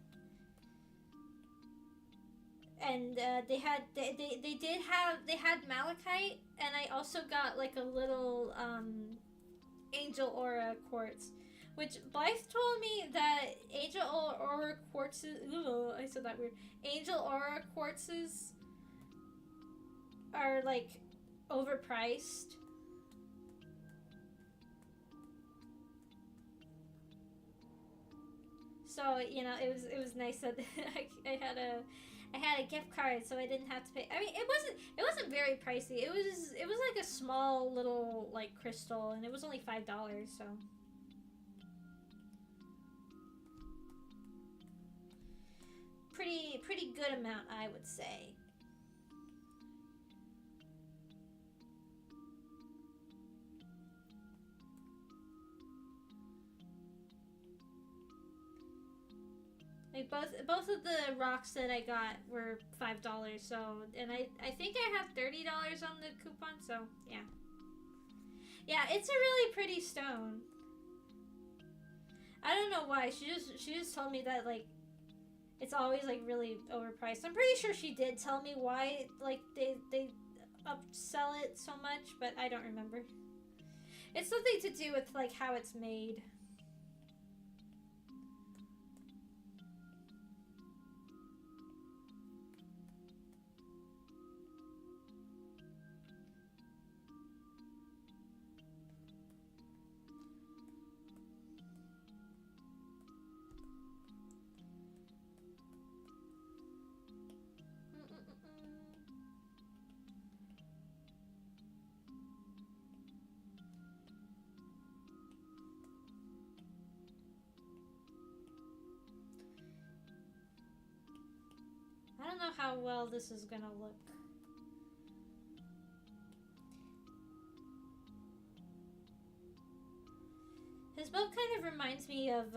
and they had malachite, and I also got like a little angel aura quartz. Which Blythe told me that angel aura quartzes. Ugh, I said that weird. Angel aura quartzes are like overpriced. So you know, it was nice that I had a gift card, so I didn't have to pay. I mean, it wasn't very pricey. It was like a small little like crystal, and it was only $5. So. Pretty good amount, I would say. Like both of the rocks that I got were $5, so and I think I have $30 on the coupon, so yeah. Yeah, it's a really pretty stone. I don't know why. She just told me that like it's always like really overpriced. I'm pretty sure she did tell me why like they upsell it so much, but I don't remember. It's something to do with like how it's made. I don't know how well this is gonna look. His boat kind of reminds me of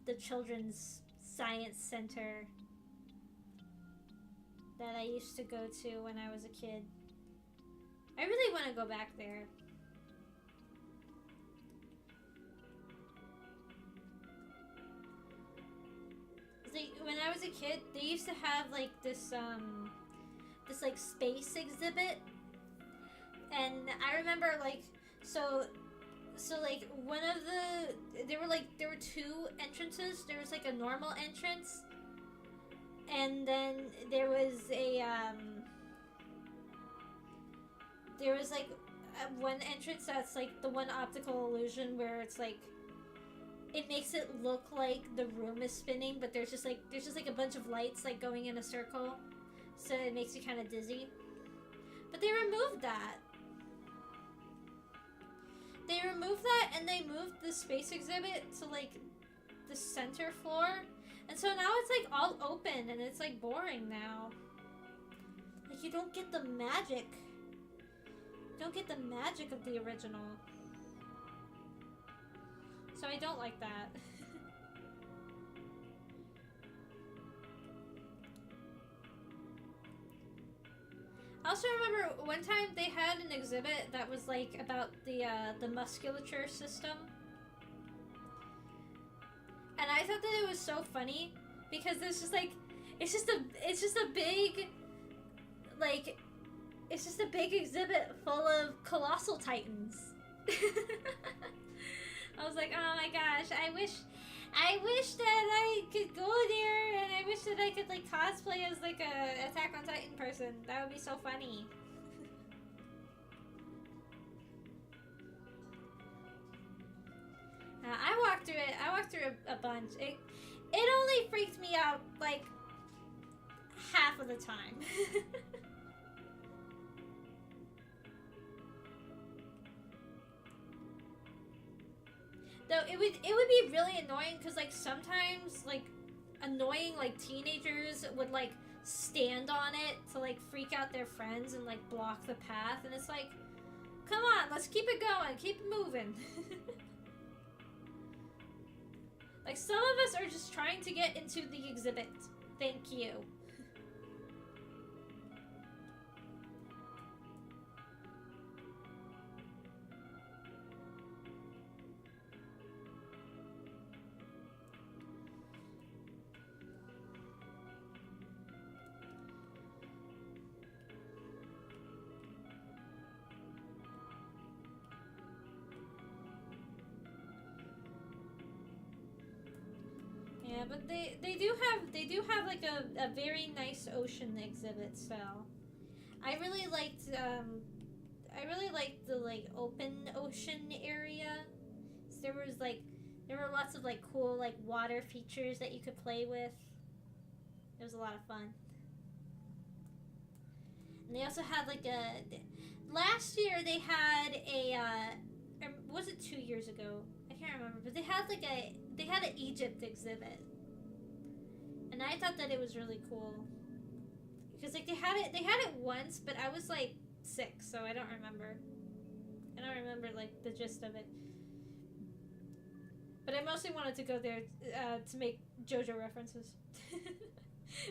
the children's science center that I used to go to when I was a kid. I really want to go back there. was a kid, they used to have like this like space exhibit, and I remember like so like one of there were two entrances. There was like a normal entrance, and then there was like one entrance that's like the one optical illusion where it's like it makes it look like the room is spinning, but there's just like a bunch of lights like going in a circle, so it makes you kind of dizzy. But they removed that. They removed that, and they moved the space exhibit to like the center floor, and so now it's like all open, and it's like boring now. Like you don't get the magic. You don't get the magic of the original. So I don't like that. I also remember one time they had an exhibit that was like about the musculature system. And I thought that it was so funny because there's just like it's just a big exhibit full of colossal titans. I was like, oh my gosh, I wish that I could go there, and I wish that I could like cosplay as like a Attack on Titan person. That would be so funny. I walked through it a bunch. It only freaked me out like half of the time. Though it would be really annoying because like sometimes like annoying like teenagers would like stand on it to like freak out their friends and like block the path, and it's like, come on, let's keep it going, keep it moving. Like some of us are just trying to get into the exhibit. Thank you. Yeah, but they do have like a very nice ocean exhibit. So I really liked the like open ocean area. So there were lots of like cool like water features that you could play with. It was a lot of fun. And they also had like last year they had or was it 2 years ago? I can't remember, but they had an Egypt exhibit, and I thought that it was really cool because like they had it once, but I was like 6, so I don't remember like the gist of it. But I mostly wanted to go there to make JoJo references.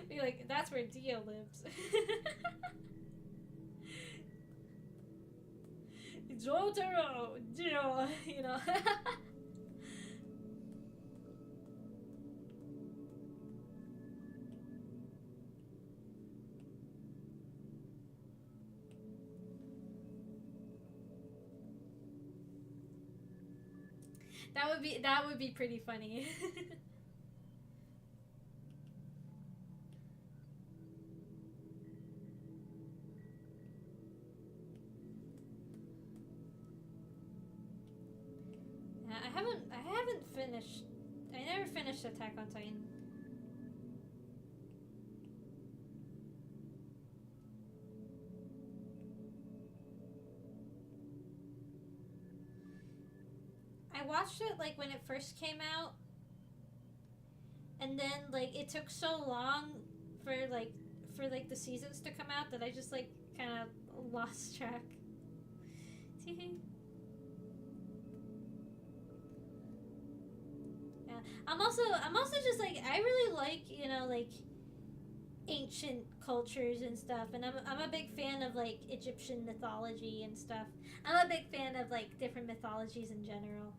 Be like, that's where Dio lives. Jotaro, Dio, you know. That would be pretty funny. Yeah, I haven't finished. I never finished Attack on Titan. I watched it like when it first came out, and then like it took so long for the seasons to come out that I just like kind of lost track. Yeah, I'm also just like I really like, you know, like ancient cultures and stuff, and I'm a big fan of like Egyptian mythology and stuff. I'm a big fan of like different mythologies in general.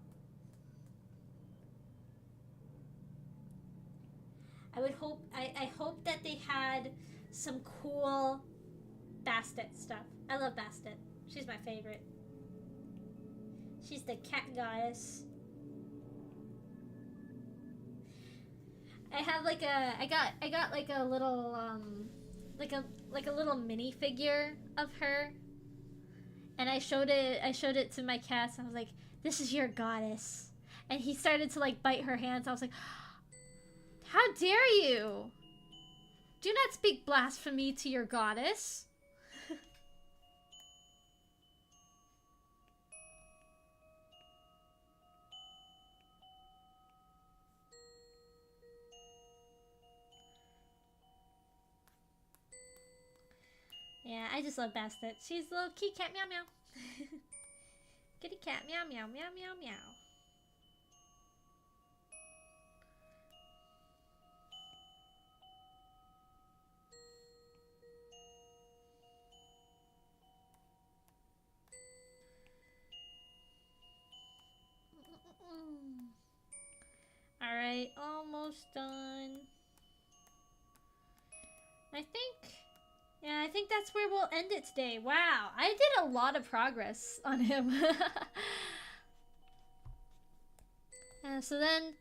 I hope that they had some cool Bastet stuff. I love Bastet. She's my favorite. She's the cat goddess. I have like a I got like a little like a little mini figure of her, and I showed it to my cats. I was like, "This is your goddess," and he started to like bite her hands. I was like, "How dare you! Do not speak blasphemy to your goddess." Yeah, I just love Bastet. She's a little kitty cat, meow meow. Kitty cat, meow meow meow meow meow. Alright, almost done. I think that's where we'll end it today. Wow, I did a lot of progress on him. So then,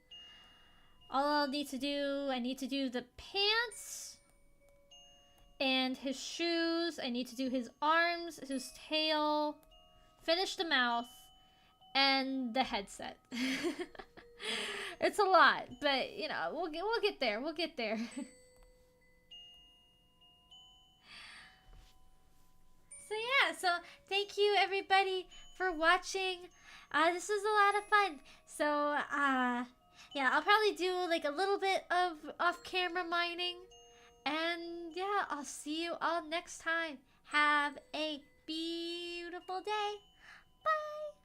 all I'll need to do, I need to do the pants and his shoes. I need to do his arms, his tail, finish the mouth, and the headset. It's a lot, but you know, we'll get there. We'll get there. So yeah, so thank you everybody for watching. This was a lot of fun. So yeah, I'll probably do like a little bit of off-camera mining. And yeah, I'll see you all next time. Have a beautiful day. Bye.